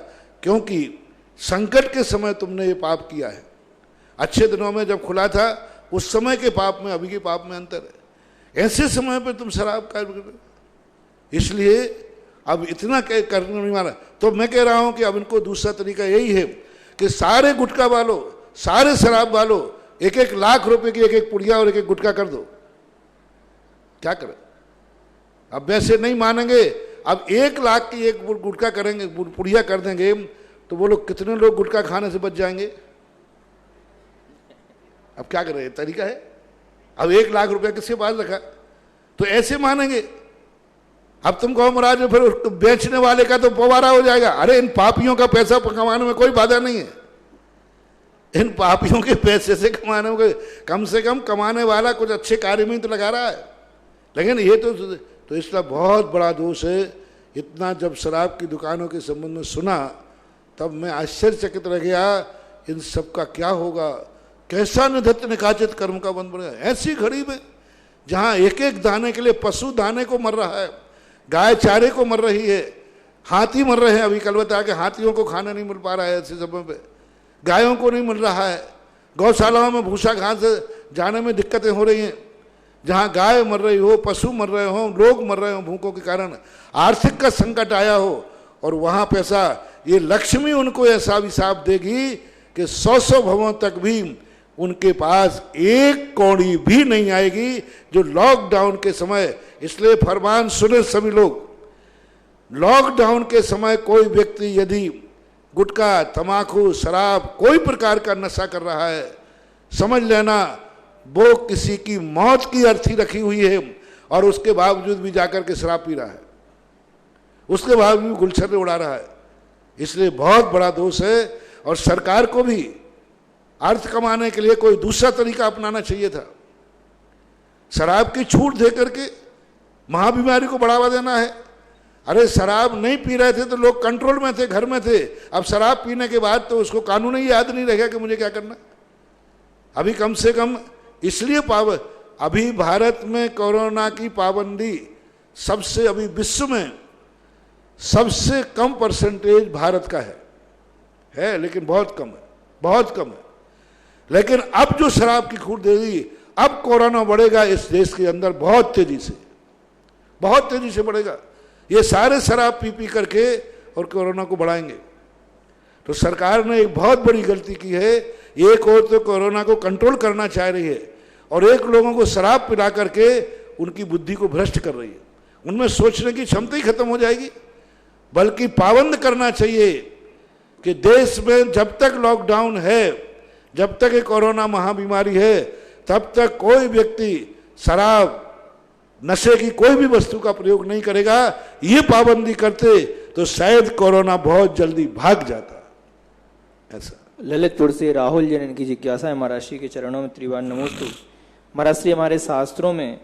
क्योंकि संकट के समय तुमने ये पाप किया है। अच्छे दिनों में जब खुला था उस समय के पाप में अभी के पाप में अंतर है। ऐसे समय पर तुम शराब का, इसलिए अब इतना करने नहीं माना। तो मैं कह रहा हूं कि अब इनको दूसरा तरीका यही है कि सारे गुटखा वालों, सारे शराब वालों 1-1 लाख रुपए की 1-1 पुड़िया और 1-1 गुटखा कर दो। क्या करें? अब वैसे नहीं मानेंगे। अब 1 लाख की 1 गुटखा करेंगे, पुड़िया कर देंगे, तो वो लोग कितने लोग गुटखा खाने से बच जाएंगे? अब क्या कर रहे हैं? तरीका है। अब 1 लाख रुपया किसके पास रखा, तो ऐसे मानेंगे। अब तुम कहो महाराज फिर बेचने वाले का तो पवारा हो जाएगा। अरे इन पापियों का पैसा कमाने में कोई बाधा नहीं है। इन पापियों के पैसे से कमाने में कम से कम कमाने वाला कुछ अच्छे कार्य में तो लगा रहा है। लेकिन ये तो इसका बहुत बड़ा दोष है। इतना जब शराब की दुकानों के संबंध में सुना तब मैं आश्चर्यचकित रह गया, इन सब का क्या होगा, कैसा निधत्त निकाचित कर्म का बंध बनेगा। ऐसी घड़ी में जहाँ 1-1 दाने के लिए पशु दाने को मर रहा है, गाय चारे को मर रही है, हाथी मर रहे हैं। अभी कल बता के हाथियों को खाना नहीं मिल पा रहा है ऐसे समय पे, गायों को नहीं मिल रहा है, गौशालाओं में भूसा घास जाने में दिक्कतें हो रही हैं। जहाँ गाय मर रही हो, पशु मर रहे हो, लोग मर रहे हो भूखों के कारण, आर्थिक का संकट आया हो, और वहाँ पैसा, ये लक्ष्मी उनको ऐसा अभिशाप देगी कि 100-100 भवों तक भी उनके पास 1 कौड़ी भी नहीं आएगी, जो लॉकडाउन के समय। इसलिए फरमान सुने सभी लोग, लॉकडाउन के समय कोई व्यक्ति यदि गुटखा, तमाकू, शराब, कोई प्रकार का नशा कर रहा है, समझ लेना वो किसी की मौत की अर्थी रखी हुई है, और उसके बावजूद भी जाकर के शराब पी रहा है, उसके बावजूद भी गुलछर्रे उड़ा रहा है। इसलिए बहुत बड़ा दोष है। और सरकार को भी अर्थ कमाने के लिए कोई दूसरा तरीका अपनाना चाहिए था। शराब की छूट दे करके महाबीमारी को बढ़ावा देना है। अरे शराब नहीं पी रहे थे तो लोग कंट्रोल में थे, घर में थे। अब शराब पीने के बाद तो उसको कानून ही याद नहीं रहेगा कि मुझे क्या करना। अभी कम से कम इसलिए अभी भारत में कोरोना की पाबंदी सबसे, अभी विश्व में सबसे कम परसेंटेज भारत का है, लेकिन बहुत कम है, बहुत कम है। लेकिन अब जो शराब की छूट दे दी, अब कोरोना बढ़ेगा इस देश के अंदर बहुत तेजी से, बहुत तेजी से बढ़ेगा। ये सारे शराब पी करके और कोरोना को बढ़ाएंगे। तो सरकार ने एक बहुत बड़ी गलती की है। एक और तो कोरोना को कंट्रोल करना चाह रही है, और एक लोगों को शराब पिला करके उनकी बुद्धि को भ्रष्ट कर रही है। उनमें सोचने की क्षमता ही खत्म हो जाएगी। बल्कि पाबंद करना चाहिए कि देश में जब तक लॉकडाउन है, जब तक ये कोरोना महाबीमारी है, तब तक कोई व्यक्ति शराब, नशे की कोई भी वस्तु का प्रयोग नहीं करेगा। ये पाबंदी करते तो शायद कोरोना बहुत जल्दी भाग जाता। ऐसा ललितपुर से राहुल जैन, इनकी जिज्ञासा है, महाराज श्री के चरणों में त्रिवार नमोस्तु। महाराज श्री, हमारे शास्त्रों में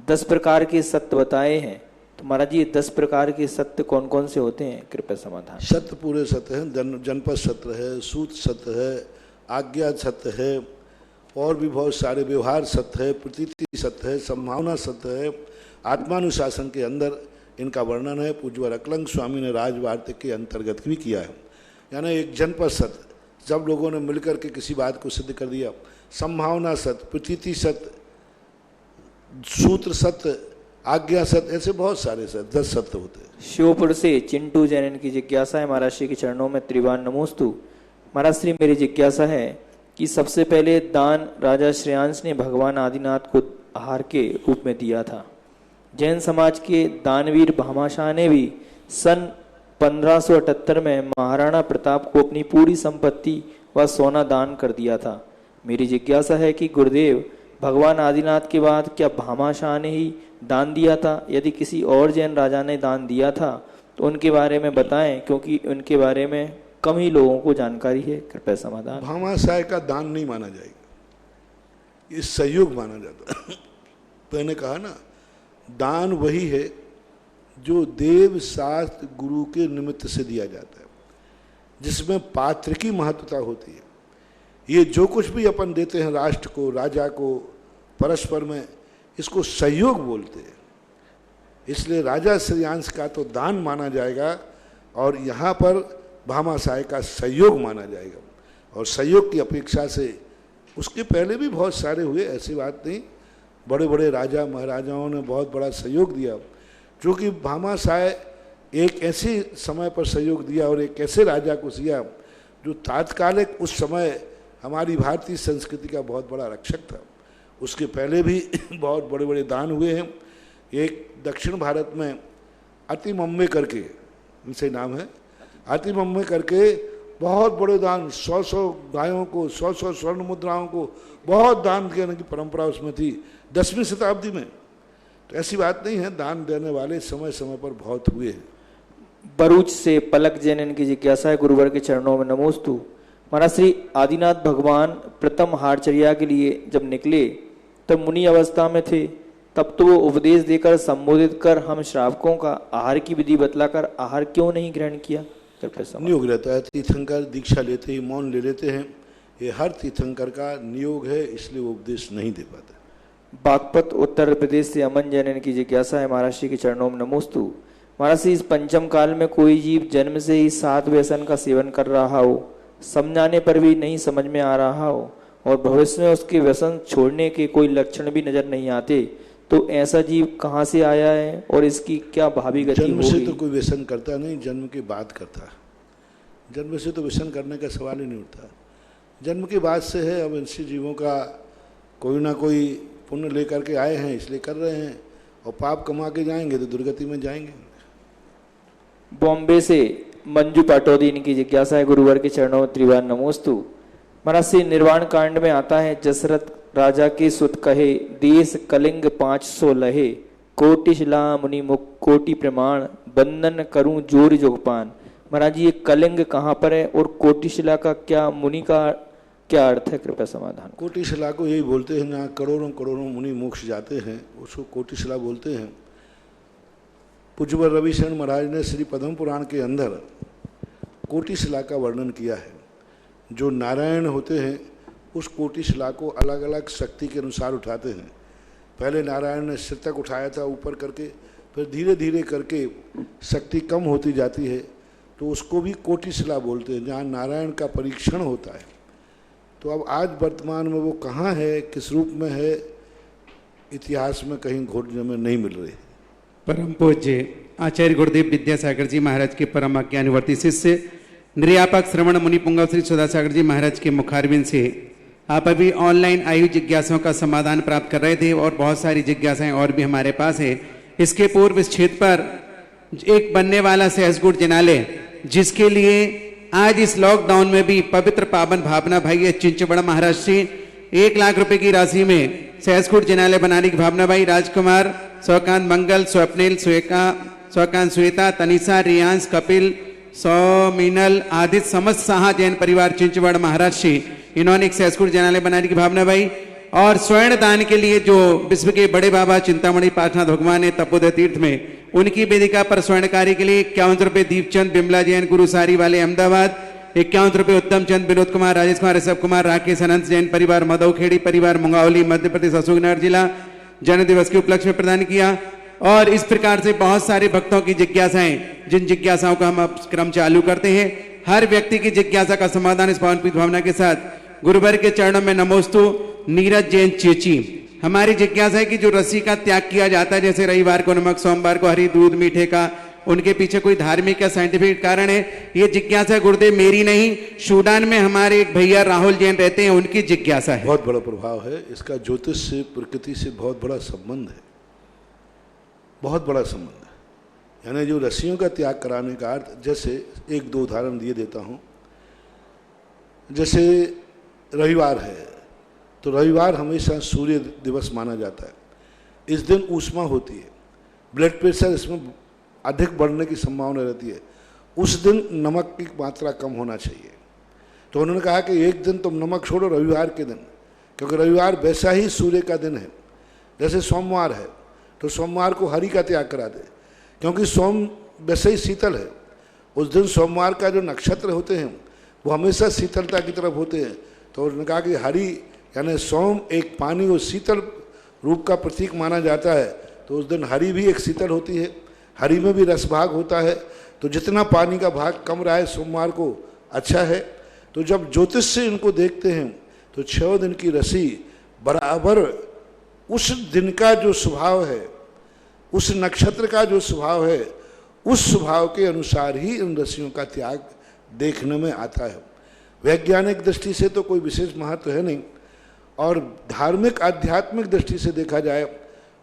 10 प्रकार के सत्य बताए हैं, तो महाराज जी 10 प्रकार के सत्य कौन कौन से होते हैं, कृपया समाधान। सत्य पूरे सत्य हैं। जनपद सत्य है, सूत सत्य है, आज्ञा सत्य है, और भी बहुत सारे, व्यवहार सत्य है, प्रतीति सत्य है, संभावना सत्य है। आत्मानुशासन के अंदर इनका वर्णन है। पूज्य अकलंग स्वामी ने राजवार्तिक के अंतर्गत भी किया है। यानी एक जनपद सत्य, जब लोगों ने मिलकर के किसी बात को सिद्ध कर दिया। संभावना सत्य, प्रतीति सत्य, सूत्र सत्य, आज्ञा सत्य, ऐसे बहुत सारे सत्य, 10 सत्य होते हैं। शिवपुर से चिंटू जैन, इनकी जिज्ञासा है, महाराज श्री के चरणों में त्रिवार नमोस्तु। महाराज श्री, मेरी जिज्ञासा है कि सबसे पहले दान राजा श्रेयांश ने भगवान आदिनाथ को आहार के रूप में दिया था। जैन समाज के दानवीर भामाशाह ने भी सन 1578 में महाराणा प्रताप को अपनी पूरी संपत्ति व सोना दान कर दिया था। मेरी जिज्ञासा है कि गुरुदेव, भगवान आदिनाथ के बाद क्या भामाशाह ने ही दान दिया था? यदि किसी और जैन राजा ने दान दिया था तो उनके बारे में बताएं, क्योंकि उनके बारे में कम ही लोगों को जानकारी है। कृपया समाधान। भामाशाह का दान नहीं माना जाएगा, ये सहयोग माना जाता। मैंने कहा ना, दान वही है जो देव शास्त्र गुरु के निमित्त से दिया जाता है, जिसमें पात्र की महत्वता होती है। ये जो कुछ भी अपन देते हैं राष्ट्र को, राजा को, परस्पर में, इसको सहयोग बोलते हैं। इसलिए राजा श्रेयांश का तो दान माना जाएगा और यहाँ पर भामाशाह का सहयोग माना जाएगा। और सहयोग की अपेक्षा से उसके पहले भी बहुत सारे हुए, ऐसी बात नहीं, बड़े बड़े राजा महाराजाओं ने बहुत बड़ा सहयोग दिया। क्योंकि भामाशाह एक ऐसे समय पर सहयोग दिया और एक ऐसे राजा को दिया जो तात्कालिक उस समय हमारी भारतीय संस्कृति का बहुत बड़ा रक्षक था। उसके पहले भी बहुत बड़े बड़े दान हुए हैं। एक दक्षिण भारत में अतिमम्मे करके, इनसे नाम है, अतिमम्मे करके बहुत बड़े दान, 100 गायों को, 100 स्वर्ण मुद्राओं को बहुत दान देने की परंपरा उसमें थी 10वीं शताब्दी में। तो ऐसी बात नहीं है, दान देने वाले समय समय पर बहुत हुए हैं। भरूच से पलक जैन इनकी जिज्ञासा है, गुरुवर के चरणों में नमोस्तु। महाराज श्री आदिनाथ भगवान प्रथम हारचर्या के लिए जब निकले तब मुनि अवस्था में थे, तब तो वो उपदेश देकर संबोधित कर हम श्रावकों का आहार की विधि बतलाकर आहार क्यों नहीं ग्रहण किया? नियोग रहता है, तीर्थंकर दीक्षा लेते ही मौन ले लेते हैं, ये हर तीर्थंकर का नियोग है, इसलिए वो उपदेश नहीं दे पाते। बागपत उत्तर प्रदेश से अमन जैन की जिज्ञासा है, महाराज श्री के चरणों में नमोस्तु। महाराज श्री इस पंचम काल में कोई जीव जन्म से ही 7 व्यसन का सेवन कर रहा हो, समझाने पर भी नहीं समझ में आ रहा हो और भविष्य में उसके व्यसन छोड़ने के कोई लक्षण भी नजर नहीं आते, तो ऐसा जीव कहाँ से आया है और इसकी क्या भावी गति होगी? जन्म से तो कोई व्यसन करता नहीं, जन्म के बाद करता है। जन्म से तो व्यसन करने का सवाल ही नहीं उठता, जन्म के बाद से है। अब ऐसे जीवों का कोई ना कोई पुण्य लेकर के आए हैं इसलिए कर रहे हैं, और पाप कमा के जाएंगे तो दुर्गति में जाएंगे। बॉम्बे से मंजू पाटोदी इनकी जिज्ञासा है, गुरुवर के चरणों में त्रिवार नमोस्तु। महाराज श्री निर्वाण कांड में आता है, दशरथ राजा के सुत कहे देश कलिंग 500 लहे, कोटि शिला मुनि मुख कोटि प्रमाण, बंधन करूं जोर जोगपान। महाराज जी ये कलिंग कहाँ पर है और कोटि शिला का क्या, मुनि का क्या अर्थ है? कृपया समाधान। कोटि शिला को यही बोलते हैं, ना करोड़ों करोड़ों मुनि मोक्ष जाते हैं, उसको कोटि शिला बोलते हैं। पूज्यवर रविशरण महाराज ने श्री पद्म पुराण के अंदर कोटि शिला का वर्णन किया है। जो नारायण होते हैं उस कोटि शिला को अलग अलग शक्ति के अनुसार उठाते हैं। पहले नारायण ने सिर तक उठाया था ऊपर करके, फिर धीरे धीरे करके शक्ति कम होती जाती है, तो उसको भी कोटि शिला बोलते हैं, जहाँ नारायण का परीक्षण होता है। तो अब आज वर्तमान में वो कहाँ है, किस रूप में है, इतिहास में कहीं घोटने में नहीं मिल रही। परम पूज्य आचार्य गुरुदेव विद्यासागर जी महाराज के परम ज्ञानवर्ती शिष्य निर्यापक श्रवण मुनि पुंगव श्री सुधासागर जी महाराज के मुखारविंद से आप अभी ऑनलाइन आयु जिज्ञासाओं का समाधान प्राप्त कर रहे थे, और बहुत सारी जिज्ञासाएं और भी हमारे पास है। इसके पूर्व इस क्षेत्र पर एक बनने वाला सहसगुड़ जिनालय, जिसके लिए आज इस लॉकडाउन में भी पवित्र पावन भावना भाई चिंचवड़ा महाराज जी 1 लाख रुपए की राशि में सहसगुड़ जिनालय बनाने की भावना भाई राजकुमार, स्वकांत मंगल, स्वप्निल, स्वकांत श्वेता, तनिषा, रियांश, कपिल, सौमिनल आदि समस्त शाह जैन परिवार चिंचवड़ महाराज श्री, इन्होंने एक सहसगुड़ जिनालय बनाने की भावना भाई। और स्वर्ण दान के लिए जो विश्व के बड़े बाबा चिंतामणि पाठनाथ भगवान है तपोदय तीर्थ में, उनकी वेदिका पर स्वर्ण कार्य के लिए 51 रुपए दीपचंद बिमला जैन गुरुसारी वाले अहमदाबाद, 51 रुपए उत्तम चंद, विनोद कुमार, राजेश कुमार, ऋषभ कुमार, राकेश अनंत जैन परिवार मधवखेड़ी परिवार मुंगावली मध्य प्रदेश अशोकनगर जिला जन्म दिवस के उपलक्ष्य में प्रदान किया। और इस प्रकार से बहुत सारे भक्तों की जिज्ञासाएं, जिन जिज्ञासाओं का हम अब क्रम चालू करते हैं, हर व्यक्ति की जिज्ञासा का समाधान इस पावन भावना के साथ गुरुवर के चरणों में नमोस्तु। नीरज जैन चेची, हमारी जिज्ञासा है कि जो रस्सी का त्याग किया जाता है, जैसे रविवार को नमक, सोमवार को हरी दूध मीठे का, उनके पीछे कोई धार्मिक या साइंटिफिक कारण है? ये जिज्ञासा गुरुदेव मेरी नहीं, सूडान में हमारे एक भैया राहुल जैन रहते हैं, उनकी जिज्ञासा है। बहुत बड़ा प्रभाव है इसका, ज्योतिष से प्रकृति से बहुत बड़ा संबंध है, बहुत बड़ा संबंध है। यानी जो रस्सियों का त्याग कराने का अर्थ, जैसे 1-2 उदाहरण दिए देता हूँ। जैसे रविवार है तो रविवार हमेशा सूर्य दिवस माना जाता है। इस दिन ऊष्मा होती है, ब्लड प्रेशर इसमें अधिक बढ़ने की संभावना रहती है। उस दिन नमक की मात्रा कम होना चाहिए। तो उन्होंने कहा कि एक दिन तुम नमक छोड़ो, रविवार के दिन, क्योंकि रविवार वैसा ही सूर्य का दिन है जैसे सोमवार है। तो सोमवार को हरि का त्याग करा दे, क्योंकि सोम वैसे ही शीतल है। उस दिन सोमवार का जो नक्षत्र होते हैं वो हमेशा शीतलता की तरफ होते हैं। तो उन्होंने कहा कि हरि यानी सोम एक पानी और शीतल रूप का प्रतीक माना जाता है, तो उस दिन हरि भी एक शीतल होती है, हरि में भी रस भाग होता है। तो जितना पानी का भाग कम रहा है सोमवार को अच्छा है। तो जब ज्योतिष से इनको देखते हैं तो 6 दिन की रसी बराबर उस दिन का जो स्वभाव है, उस नक्षत्र का जो स्वभाव है, उस स्वभाव के अनुसार ही इन रस्सियों का त्याग देखने में आता है। वैज्ञानिक दृष्टि से तो कोई विशेष महत्व है नहीं, और धार्मिक आध्यात्मिक दृष्टि से देखा जाए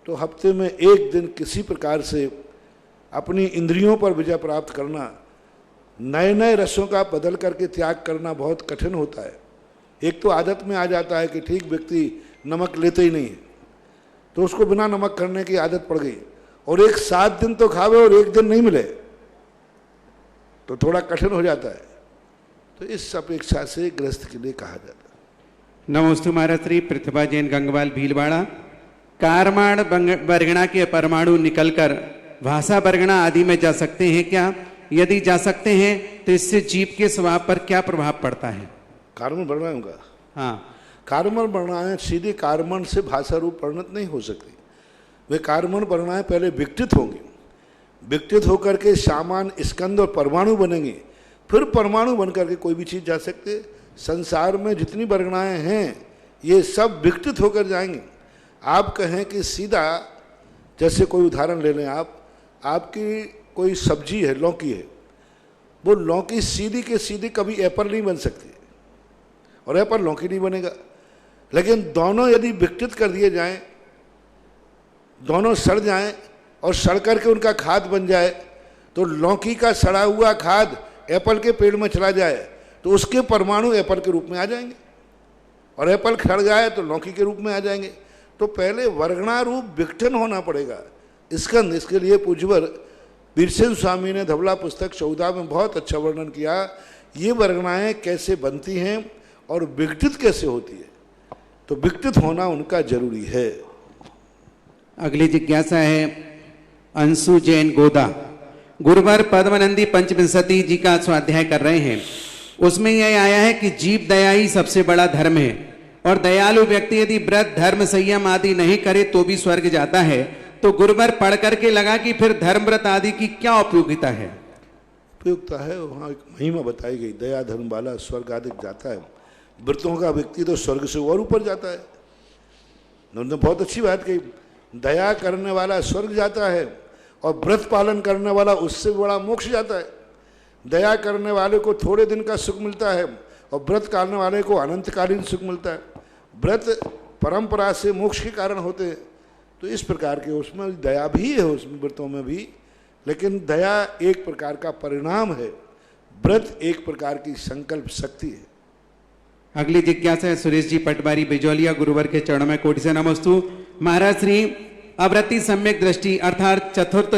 तो हफ्ते में एक दिन किसी प्रकार से अपनी इंद्रियों पर विजय प्राप्त करना, नए नए रसों का बदल करके त्याग करना बहुत कठिन होता है। एक तो आदत में आ जाता है कि ठीक व्यक्ति नमक लेते ही नहीं है, तो उसको बिना नमक करने की आदत पड़ गई, और एक 7 दिन तो खावे और एक दिन नहीं मिले तो थोड़ा कठिन हो जाता है। तो इस अपेक्षा से गृहस्थ के लिए कहा जाता है। नमोस्तु महाराज श्री प्रतिभा जैन गंगवाल भीलवाड़ा। कारमाण बरगना के परमाणु निकलकर भाषा बरगना आदि में जा सकते हैं क्या? यदि जा सकते हैं तो इससे जीव के स्वभाव पर क्या प्रभाव पड़ता है? कार्बन वर्णाएं होगा। हाँ, कार्बन वर्णाएं सीधे कार्बन से भाषा रूप परिणत नहीं हो सकती। वे कार्बन वर्णाएं पहले विकटित होंगी, विकटित होकर के सामान्य स्कंद और परमाणु बनेंगे, फिर परमाणु बन करके कोई भी चीज़ जा सकते है। संसार में जितनी वर्णाएं हैं ये सब विकटित होकर जाएंगे। आप कहें कि सीधा, जैसे कोई उदाहरण ले लें, आपकी कोई सब्जी है, लौकी है, वो लौकी सीधी के सीधी कभी एप्पल नहीं बन सकती और एप्पल लौकी नहीं बनेगा। लेकिन दोनों यदि विकटित कर दिए जाएं, दोनों सड़ जाएं और सड़ करके उनका खाद बन जाए, तो लौकी का सड़ा हुआ खाद एप्पल के पेड़ में चला जाए तो उसके परमाणु एप्पल के रूप में आ जाएंगे, और एप्पल खड़ जाए तो लौकी के रूप में आ जाएंगे। तो पहले वर्गणा रूप विघटन होना पड़ेगा। स्कंद, इसके लिए पूज्यवर बीरसेन स्वामी ने धवला पुस्तक 14 में बहुत अच्छा वर्णन किया, ये वर्गणाएं कैसे बनती हैं और विघटित कैसे होती है। तो विघटित होना उनका जरूरी है। अगली जिज्ञासा है अंशु जैन गोदा। गुरुवार पद्मनंदी पंचविंशति जी का स्वाध्याय कर रहे हैं, उसमें यह आया है कि जीव दया ही सबसे बड़ा धर्म है, और दयालु व्यक्ति यदि व्रत धर्म संयम आदि नहीं करे तो भी स्वर्ग जाता है। तो गुरुवार पढ़ करके लगा कि फिर धर्म व्रत आदि की क्या उपयोगिता है? उपयोगिता है, वहाँ एक महिमा बताई गई, दया धर्म वाला स्वर्ग आदि जाता है। व्रतों का व्यक्ति तो स्वर्ग से और ऊपर जाता है। उन्होंने बहुत अच्छी बात कही, दया करने वाला स्वर्ग जाता है और व्रत पालन करने वाला उससे बड़ा मोक्ष जाता है। दया करने वाले को थोड़े दिन का सुख मिलता है और व्रत करने वाले को अनंतकालीन सुख मिलता है। व्रत परंपरा से मोक्ष के कारण होते हैं। तो इस प्रकार के उसमें दया भी है, उसमें व्रतों में भी, लेकिन दया एक प्रकार का परिणाम है, व्रत एक प्रकार की संकल्प शक्ति है। अगली जिज्ञासा है सुरेश जी पटवारी बिजौलिया। गुरुवर के चरणों में कोटि से नमस्तु। महाराज श्री, अवृत्ति सम्यक दृष्टि अर्थात चतुर्थ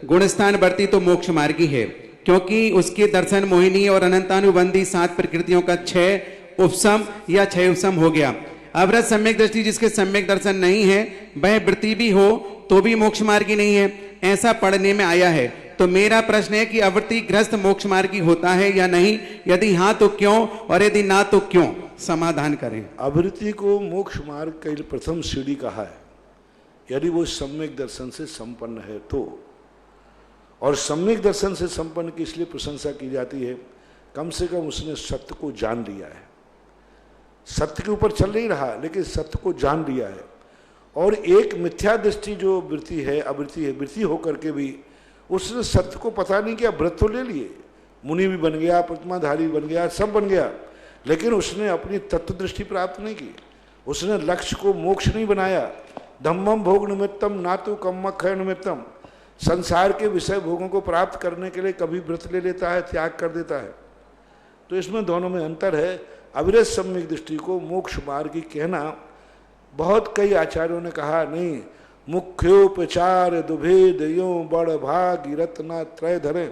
गुणस्थान वर्ती तो मोक्ष मार्गी है, क्योंकि उसके दर्शन मोहिनी और अनंतानुबंधी 7 प्रकृतियों का 6 उपसम या 6 उपसम हो गया। अवृत सम्यक दृष्टि जिसके सम्यक दर्शन नहीं है, वह वृत्ति भी हो तो भी मोक्ष मार्गी नहीं है, ऐसा पढ़ने में आया है। तो मेरा प्रश्न है कि अवृत्ति ग्रस्त मोक्ष मार्गी होता है या नहीं? यदि हाँ तो क्यों, और यदि ना तो क्यों? समाधान करें। अवृत्ति को मोक्ष मार्ग का प्रथम सीढ़ी कहा है, यदि वो सम्यक दर्शन से संपन्न है तो। और सम्यक दर्शन से संपन्न की इसलिए प्रशंसा की जाती है, कम से कम उसने सत्य को जान लिया है। सत्य के ऊपर चल नहीं रहा, लेकिन सत्य को जान लिया है। और एक मिथ्या दृष्टि जो वृत्ति है, अवृत्ति है, वृत्ति होकर के भी उसने सत्य को पता नहीं किया। व्रत तो ले लिए, मुनि भी बन गया, प्रतिमाधारी बन गया, सब बन गया, लेकिन उसने अपनी तत्व दृष्टि प्राप्त नहीं की। उसने लक्ष्य को मोक्ष नहीं बनाया। धम्मम भोग निमित्तम नातु कम्मख्य निमित्तम, संसार के विषय भोगों को प्राप्त करने के लिए कभी व्रत ले लेता है, त्याग कर देता है। तो इसमें दोनों में अंतर है। अविरत सम्यक दृष्टि को मोक्ष मार्गी कहना, बहुत कई आचार्यों ने कहा नहीं, मुख्योपचार दुभेद यो बड़ भाग रत्नत्रय धरे,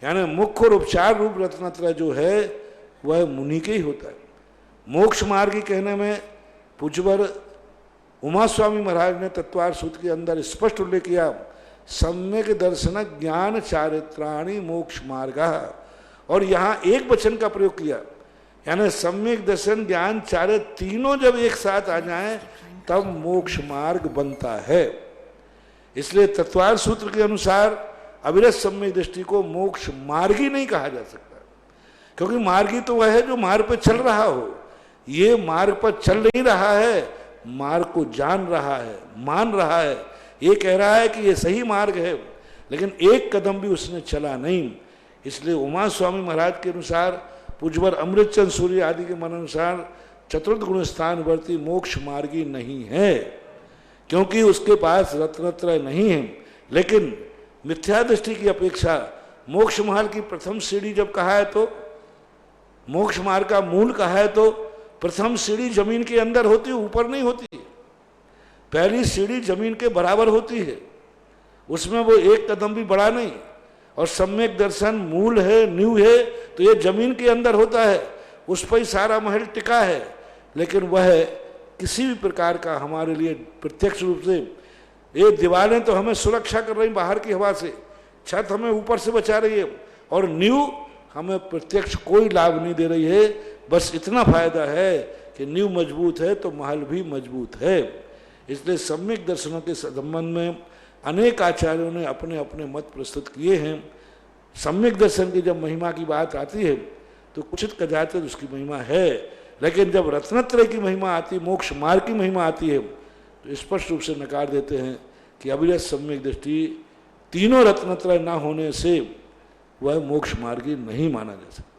यानी मुख्य और उपचार रूप रत्नत्रय जो है वह मुनि के ही होता है। मोक्ष मार्गी कहने में पूज्यवर उमा स्वामी महाराज ने तत्वार सूत्र के अंदर स्पष्ट उल्लेख किया, सम्यक दर्शन ज्ञान चारित्राणि मोक्ष मार्ग, और यहाँ एक वचन का प्रयोग किया, यानी सम्यक दर्शन ज्ञान चारित्र तीनों जब एक साथ आ जाएं तब मोक्ष मार्ग बनता है। इसलिए तत्वार सूत्र के अनुसार अविरत सम्यक दृष्टि को मोक्ष मार्गी नहीं कहा जा सकता, क्योंकि मार्गी तो वह है जो मार्ग पर चल रहा हो, ये मार्ग पर चल नहीं रहा है, मार्ग को जान रहा है, मान रहा है, ये कह रहा है कि ये सही मार्ग है, लेकिन एक कदम भी उसने चला नहीं। इसलिए उमा स्वामी महाराज के अनुसार, पूज्यवर अमृतचंद सूर्य आदि के मन अनुसार चतुर्थ गुण स्थानवर्ती मोक्ष मार्गी नहीं है, क्योंकि उसके पास रत्नत्रय नहीं है। लेकिन मिथ्या दृष्टि की अपेक्षा मोक्ष मार्ग की प्रथम सीढ़ी जब कहा है, तो मोक्ष मार्ग का मूल कहा है, तो प्रथम सीढ़ी जमीन के अंदर होती है, ऊपर नहीं होती। पहली सीढ़ी जमीन के बराबर होती है, उसमें वो एक कदम भी बड़ा नहीं। और सम्यक दर्शन मूल है, नींव है, तो ये जमीन के अंदर होता है, उस पर ही सारा महल टिका है। लेकिन वह किसी भी प्रकार का हमारे लिए प्रत्यक्ष रूप से, ये दीवारें तो हमें सुरक्षा कर रही बाहर की हवा से, छत हमें ऊपर से बचा रही है, और नींव हमें प्रत्यक्ष कोई लाभ नहीं दे रही है। बस इतना फायदा है कि नींव मजबूत है तो महल भी मजबूत है। इसलिए सम्यक दर्शनों के संबंध में अनेक आचार्यों ने अपने अपने मत प्रस्तुत किए हैं। सम्यक दर्शन की जब महिमा की बात आती है तो कुछ कदाचित उसकी महिमा है, लेकिन जब रत्नत्रय की महिमा आती, मोक्ष मार्ग की महिमा आती है, तो स्पष्ट रूप से नकार देते हैं कि अविरत सम्यक दृष्टि तीनों रत्नत्रय न होने से वह मोक्ष मार्गी नहीं माना जा सकता।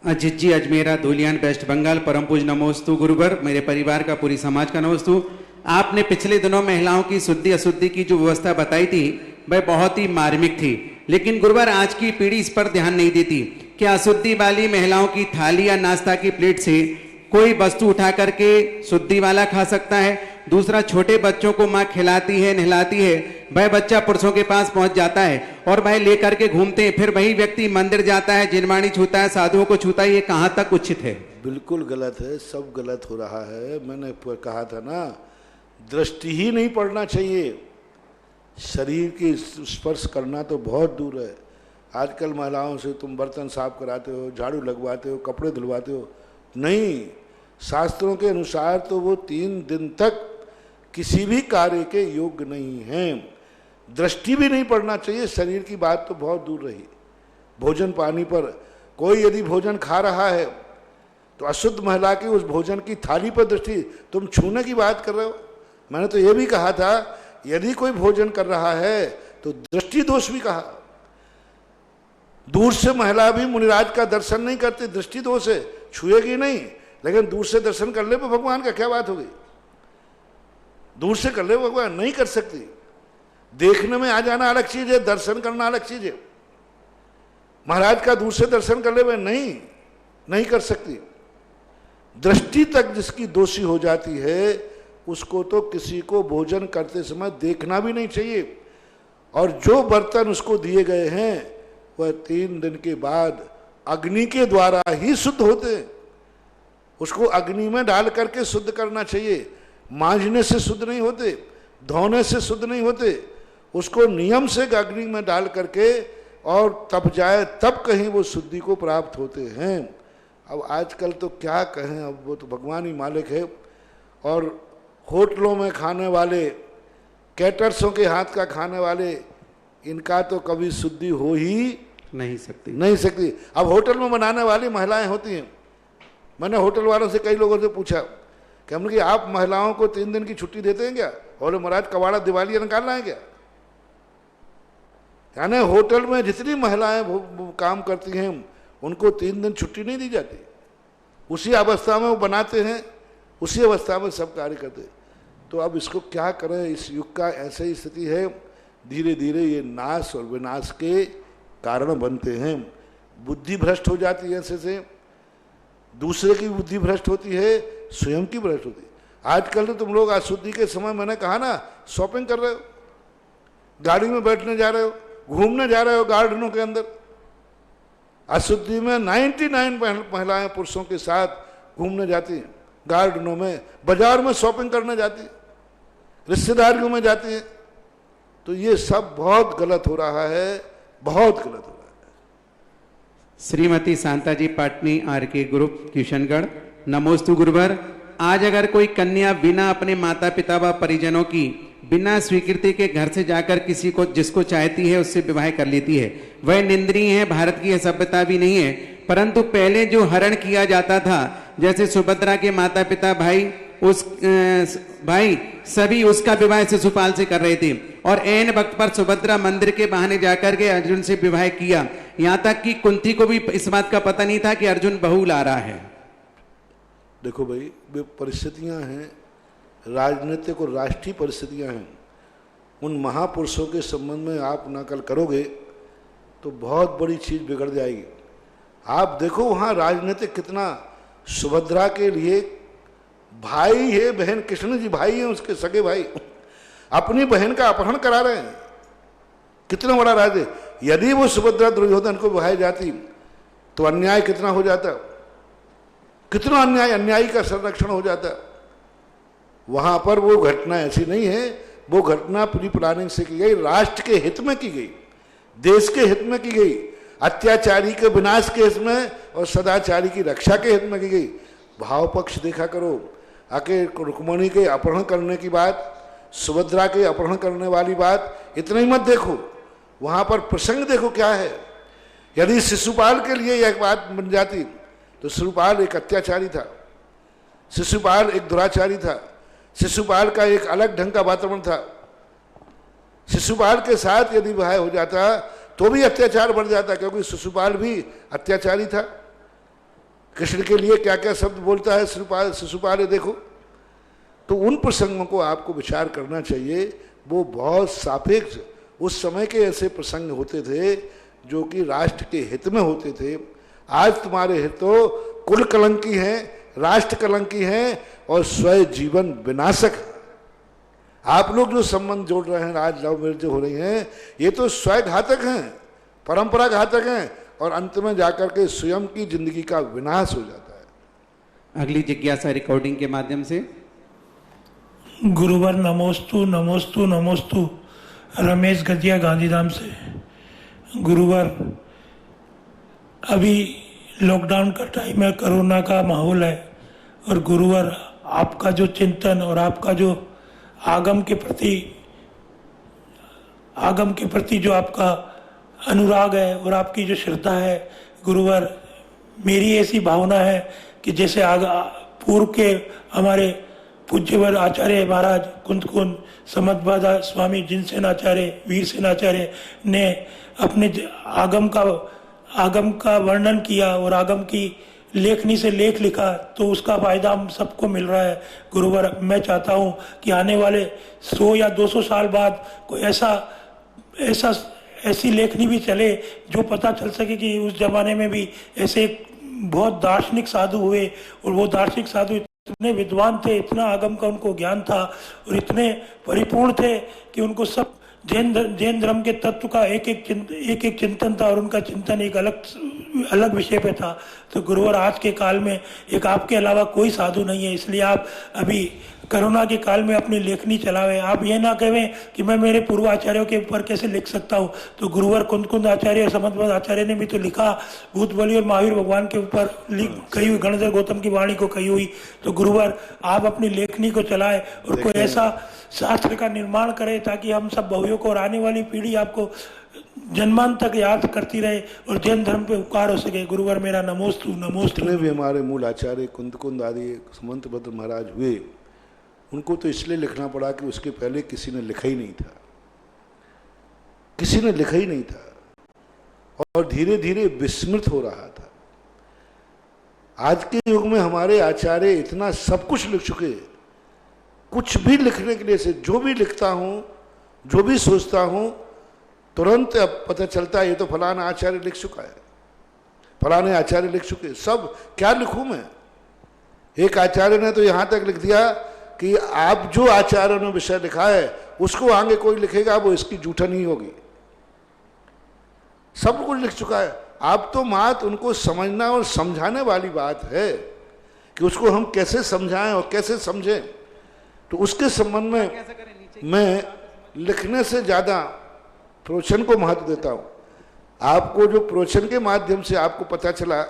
अजित जी अजमेरा धुलियान वेस्ट बंगाल, परम पूज नमोस्तु गुरुवर, मेरे परिवार का पूरी समाज का नमोस्तु। आपने पिछले दिनों महिलाओं की शुद्धि अशुद्धि की जो व्यवस्था बताई थी वह बहुत ही मार्मिक थी, लेकिन गुरुवर आज की पीढ़ी इस पर ध्यान नहीं देती। क्या अशुद्धि वाली महिलाओं की थाली या नाश्ता की प्लेट से कोई वस्तु उठा करके शुद्धि वाला खा सकता है? दूसरा, छोटे बच्चों को माँ खिलाती है, नहलाती है, वह बच्चा पुरुषों के पास पहुंच जाता है और वह लेकर के घूमते हैं, फिर वही व्यक्ति मंदिर जाता है, जिनवाणी छूता है, साधुओं को छूता है, ये कहाँ तक उचित है? बिल्कुल गलत है, सब गलत हो रहा है। मैंने कहा था ना, दृष्टि ही नहीं पड़ना चाहिए, शरीर की स्पर्श करना तो बहुत दूर है। आजकल महिलाओं से तुम बर्तन साफ कराते हो, झाड़ू लगवाते हो, कपड़े धुलवाते हो, नहीं, शास्त्रों के अनुसार तो वो 3 दिन तक किसी भी कार्य के योग्य नहीं हैं। दृष्टि भी नहीं पड़ना चाहिए, शरीर की बात तो बहुत दूर रही। भोजन पानी पर कोई यदि भोजन खा रहा है तो अशुद्ध महिला की उस भोजन की थाली पर दृष्टि, तुम छूने की बात कर रहे हो। मैंने तो ये भी कहा था, यदि कोई भोजन कर रहा है तो दृष्टि दोष भी कहा। दूर से महिला भी मुनिराज का दर्शन नहीं करती, दृष्टि दोष है, छुएगी नहीं, लेकिन दूर से दर्शन कर ले तो भगवान का क्या बात हो गई? दूर से कर ले भगवान, नहीं कर सकती। देखने में आ जाना अलग चीज है, दर्शन करना अलग चीज है। महाराज का दूर से दर्शन कर ले वह नहीं कर सकती। दृष्टि तक जिसकी दोषी हो जाती है उसको तो किसी को भोजन करते समय देखना भी नहीं चाहिए। और जो बर्तन उसको दिए गए हैं वह 3 दिन के बाद अग्नि के द्वारा ही शुद्ध होते हैं। उसको अग्नि में डाल करके शुद्ध करना चाहिए, मांजने से शुद्ध नहीं होते, धोने से शुद्ध नहीं होते। उसको नियम से अग्नि में डाल करके और तब जाए, तब कहीं वो शुद्धि को प्राप्त होते हैं। अब आजकल तो क्या कहें, अब वो तो भगवान ही मालिक है। और होटलों में खाने वाले, कैटर्सों के हाथ का खाने वाले, इनका तो कभी शुद्धि हो ही नहीं सकती। अब होटल में बनाने वाली महिलाएं होती हैं। मैंने होटल वालों से, कई लोगों से पूछा कि हमने कि आप महिलाओं को 3 दिन की छुट्टी देते हैं क्या? बोले महाराज कबाड़ा दिवाली निकालना है क्या? यानी होटल में जितनी महिलाएं काम करती हैं उनको 3 दिन छुट्टी नहीं दी जाती। उसी अवस्था में वो बनाते हैं, उसी अवस्था में सब कार्य करते हैं। तो अब इसको क्या करें, इस युग का ऐसे ही स्थिति है। धीरे धीरे ये नाश और विनाश के कारण बनते हैं। बुद्धि भ्रष्ट हो जाती है, ऐसे से दूसरे की बुद्धि भ्रष्ट होती है, स्वयं की भ्रष्ट होती है। आजकल तो तुम लोग अशुद्धि के समय, मैंने कहा ना, शॉपिंग कर रहे हो, गाड़ी में बैठने जा रहे हो, घूमने जा रहे हो गार्डनों के अंदर। अशुद्धि में 99 महिलाएं पुरुषों के साथ घूमने जाती हैं, गार्डनों में, बाजार में शॉपिंग करने जाती है, रिश्तेदारियों में जाती है। तो ये सब बहुत गलत हो रहा है, बहुत गलत हो रहा है। श्रीमती शांता जी पाटनी, आर के ग्रुप, किशनगढ़। नमोस्तु गुरुवर। आज अगर कोई कन्या बिना अपने माता पिता व परिजनों की बिना स्वीकृति के घर से जाकर किसी को जिसको चाहती है उससे विवाह कर लेती है, वह निंदनीय है, भारत की यह सभ्यता भी नहीं है। परंतु पहले जो हरण किया जाता था, जैसे सुभद्रा के माता पिता भाई सभी उसका विवाह शिशुपाल से कर रहे थे, और ऐन वक्त पर सुभद्रा मंदिर के बहाने जाकर के अर्जुन से विवाह किया। यहाँ तक कि कुंती को भी इस बात का पता नहीं था कि अर्जुन बहू ला रहा है। देखो भाई, वे परिस्थितियां हैं, राजनीतिक और राष्ट्रीय परिस्थितियां हैं। उन महापुरुषों के संबंध में आप नकल करोगे तो बहुत बड़ी चीज बिगड़ जाएगी। आप देखो वहां राजनीतिक कितना, सुभद्रा के लिए भाई है, बहन कृष्ण जी भाई है, उसके सगे भाई अपनी बहन का अपहरण करा रहे हैं। कितना बड़ा राज्य। यदि वो सुभद्रा दुर्योधन को बहाई जाती तो अन्याय कितना हो जाता, कितना अन्याय, अन्यायी का संरक्षण हो जाता। वहां पर वो घटना ऐसी नहीं है, वो घटना प्री प्लानिंग से की गई, राष्ट्र के हित में की गई, देश के हित में की गई, अत्याचारी के विनाश के हित में और सदाचारी की रक्षा के हित में की गई। भाव पक्ष देखा करो। आके रुक्मणी के अपहरण करने की बात, सुभद्रा के अपहरण करने वाली बात इतना ही मत देखो, वहां पर प्रसंग देखो क्या है। यदि शिशुपाल के लिए यह बात बन जाती तो शिशुपाल एक अत्याचारी था, शिशुपाल एक दुराचारी था, शिशुपाल का एक अलग ढंग का वातावरण था। शिशुपाल के साथ यदि विवाह हो जाता तो भी अत्याचार बढ़ जाता, क्योंकि शिशुपाल भी अत्याचारी था। कृष्ण के लिए क्या क्या शब्द बोलता है शिशुपाल, देखो। तो उन प्रसंगों को आपको विचार करना चाहिए, वो बहुत सापेक्ष, उस समय के ऐसे प्रसंग होते थे जो कि राष्ट्र के हित में होते थे। आज तुम्हारे हित तो कुल कलंकी हैं, राष्ट्र कलंकी हैं और स्वयं जीवन विनाशक है। आप लोग जो संबंध जोड़ रहे हैं, आज लव मैरिज हो रही हैं, ये तो स्वयं घातक हैं, परंपरा घातक हैं, और अंत में जाकर के स्वयं की जिंदगी का विनाश हो जाता है। अगली जिज्ञासा रिकॉर्डिंग के माध्यम से। गुरुवर नमोस्तु नमोस्तु नमोस्तु। रमेश गजिया गांधीधाम से। गुरुवर, अभी लॉकडाउन का टाइम है, कोरोना का माहौल है, और गुरुवर आपका जो चिंतन और आपका जो आगम के प्रति जो आपका अनुराग है और आपकी जो श्रद्धा है, गुरुवर मेरी ऐसी भावना है कि जैसे पूर्व के हमारे पूज्यवर आचार्य महाराज कुंद समदबादा स्वामी जिनसेन आचार्य, वीर सेनाचार्य ने अपने आगम का वर्णन किया और आगम की लेखनी से लेख लिखा, तो उसका फायदा हम सबको मिल रहा है। गुरुवर, मैं चाहता हूँ कि आने वाले 100 या 200 साल बाद कोई ऐसी लेखनी भी चले जो पता चल सके कि उस जमाने में भी ऐसे बहुत दार्शनिक साधु हुए, और वो दार्शनिक साधु इतने विद्वान थे, इतना आगम का उनको ज्ञान था और इतने परिपूर्ण थे कि उनको सब जैन धर्म के तत्व का एक एक चिंतन था, और उनका चिंतन एक अलग विषय पे था। तो गुरुवर, आज के काल में एक आपके अलावा कोई साधु नहीं है, इसलिए आप अभी कोरोना के काल में अपनी लेखनी चलावे। आप ये ना कहें कि मैं मेरे पूर्व आचार्यों के ऊपर कैसे लिख सकता हूँ। तो गुरुवर कुंद आचार्य और समदबाद आचार्य ने भी तो लिखा, भूत बलि और महावीर भगवान के ऊपर कही हुई, गणधर गौतम की वाणी को कही हुई। तो गुरुवर, आप अपनी लेखनी को चलाए और कोई ऐसा शास्त्र का निर्माण करे ताकि हम सब भवियों को और आने वाली पीढ़ी आपको जन्मान तक याद करती रहे और जैन धर्म पे उपकार हो सके। गुरुवर मेरा नमोस्तु नमोस्तु। जितने भी हमारे मूल आचार्य कुंद आदि समंतभद्र महाराज हुए, उनको तो इसलिए लिखना पड़ा कि उसके पहले किसी ने लिखा ही नहीं था, किसी ने लिखा ही नहीं था, और धीरे धीरे विस्मृत हो रहा था। आज के युग में हमारे आचार्य इतना सब कुछ लिख चुके, कुछ भी लिखने के लिए से जो भी लिखता हूं, जो भी सोचता हूं, तुरंत अब पता चलता है ये तो फलाना आचार्य लिख चुका है, फलाने आचार्य लिख चुके। सब क्या लिखूं मैं? एक आचार्य ने तो यहां तक लिख दिया कि आप जो आचार्य ने विषय लिखा है उसको आगे कोई लिखेगा वो इसकी जूठन ही होगी। सब कुछ लिख चुका है। आप तो मात्र उनको समझना और समझाने वाली बात है कि उसको हम कैसे समझाएं और कैसे समझें। तो उसके संबंध में मैं लिखने से ज़्यादा प्रवचन को महत्व देता हूँ। आपको जो प्रवचन के माध्यम से आपको पता चला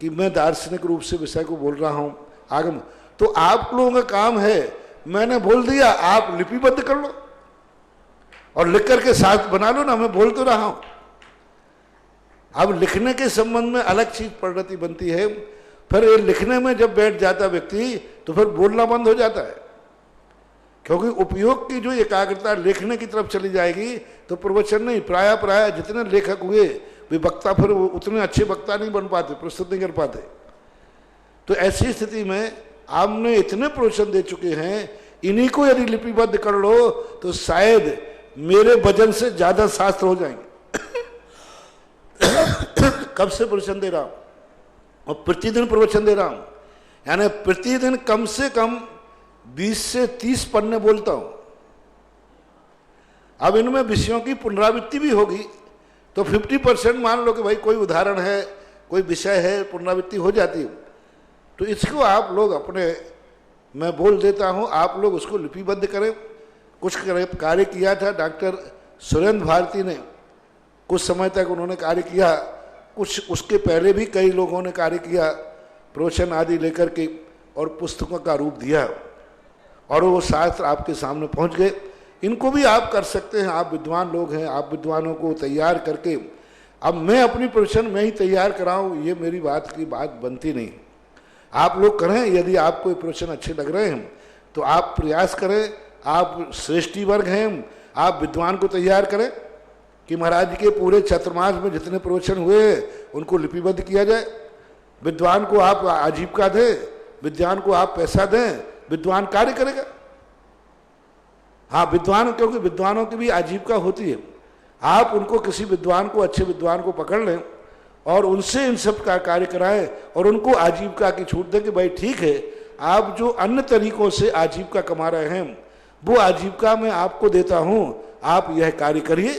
कि मैं दार्शनिक रूप से विषय को बोल रहा हूँ आगम, तो आप लोगों का काम है, मैंने बोल दिया आप लिपिबद्ध कर लो और लिख करके साथ बना लो ना, मैं बोल तो रहा हूँ। अब लिखने के संबंध में अलग चीज प्रगति बनती है, फिर ये लिखने में जब बैठ जाता व्यक्ति तो फिर बोलना बंद हो जाता है, क्योंकि उपयोग की जो एकाग्रता लिखने की तरफ चली जाएगी तो प्रवचन नहीं, प्राय जितने लेखक हुए वे वक्ता फिर उतने अच्छे वक्ता नहीं बन पाते, प्रस्तुत नहीं कर पाते। तो ऐसी स्थिति में आपने इतने प्रवचन दे चुके हैं, इन्हीं को यदि लिपिबद्ध कर लो तो शायद मेरे वजन से ज्यादा शास्त्र हो जाएंगे। कब से प्रवचन दे रहा हूं और प्रतिदिन प्रवचन दे रहा हूं, यानी प्रतिदिन कम से कम 20 से 30 पन्ने बोलता हूं। अब इनमें विषयों की पुनरावृत्ति भी होगी तो 50% मान लो कि भाई कोई उदाहरण है, कोई विषय है, पुनरावृत्ति हो जाती है। तो इसको आप लोग अपने, मैं बोल देता हूं, आप लोग उसको लिपिबद्ध करें। कुछ कार्य किया था डॉक्टर सुरेंद्र भारती ने, कुछ समय तक उन्होंने कार्य किया, कुछ उसके पहले भी कई लोगों ने कार्य किया, प्रवचन आदि लेकर के और पुस्तकों का रूप दिया और वो शास्त्र आपके सामने पहुंच गए। इनको भी आप कर सकते हैं, आप विद्वान लोग हैं, आप विद्वानों को तैयार करके, अब मैं अपनी प्रवचन में ही तैयार कराऊं ये मेरी बात की बात बनती नहीं। आप लोग करें, यदि आपको प्रवचन अच्छे लग रहे हैं तो आप प्रयास करें, आप श्रेष्ठी वर्ग हैं, आप विद्वान को तैयार करें कि महाराज जी के पूरे चतुर्मास में जितने प्रवचन हुए उनको लिपिबद्ध किया जाए। विद्वान को आप आजीविका दें, विद्वान को आप पैसा दें, विद्वान कार्य करेगा। हाँ विद्वान, क्योंकि विद्वानों की भी आजीविका होती है। आप उनको किसी विद्वान को, अच्छे विद्वान को पकड़ लें और उनसे इन सब का कार्य कराएं और उनको आजीविका की छूट दें कि भाई ठीक है, आप जो अन्य तरीकों से आजीविका कमा रहे हैं वो आजीविका मैं आपको देता हूं, आप यह कार्य करिए।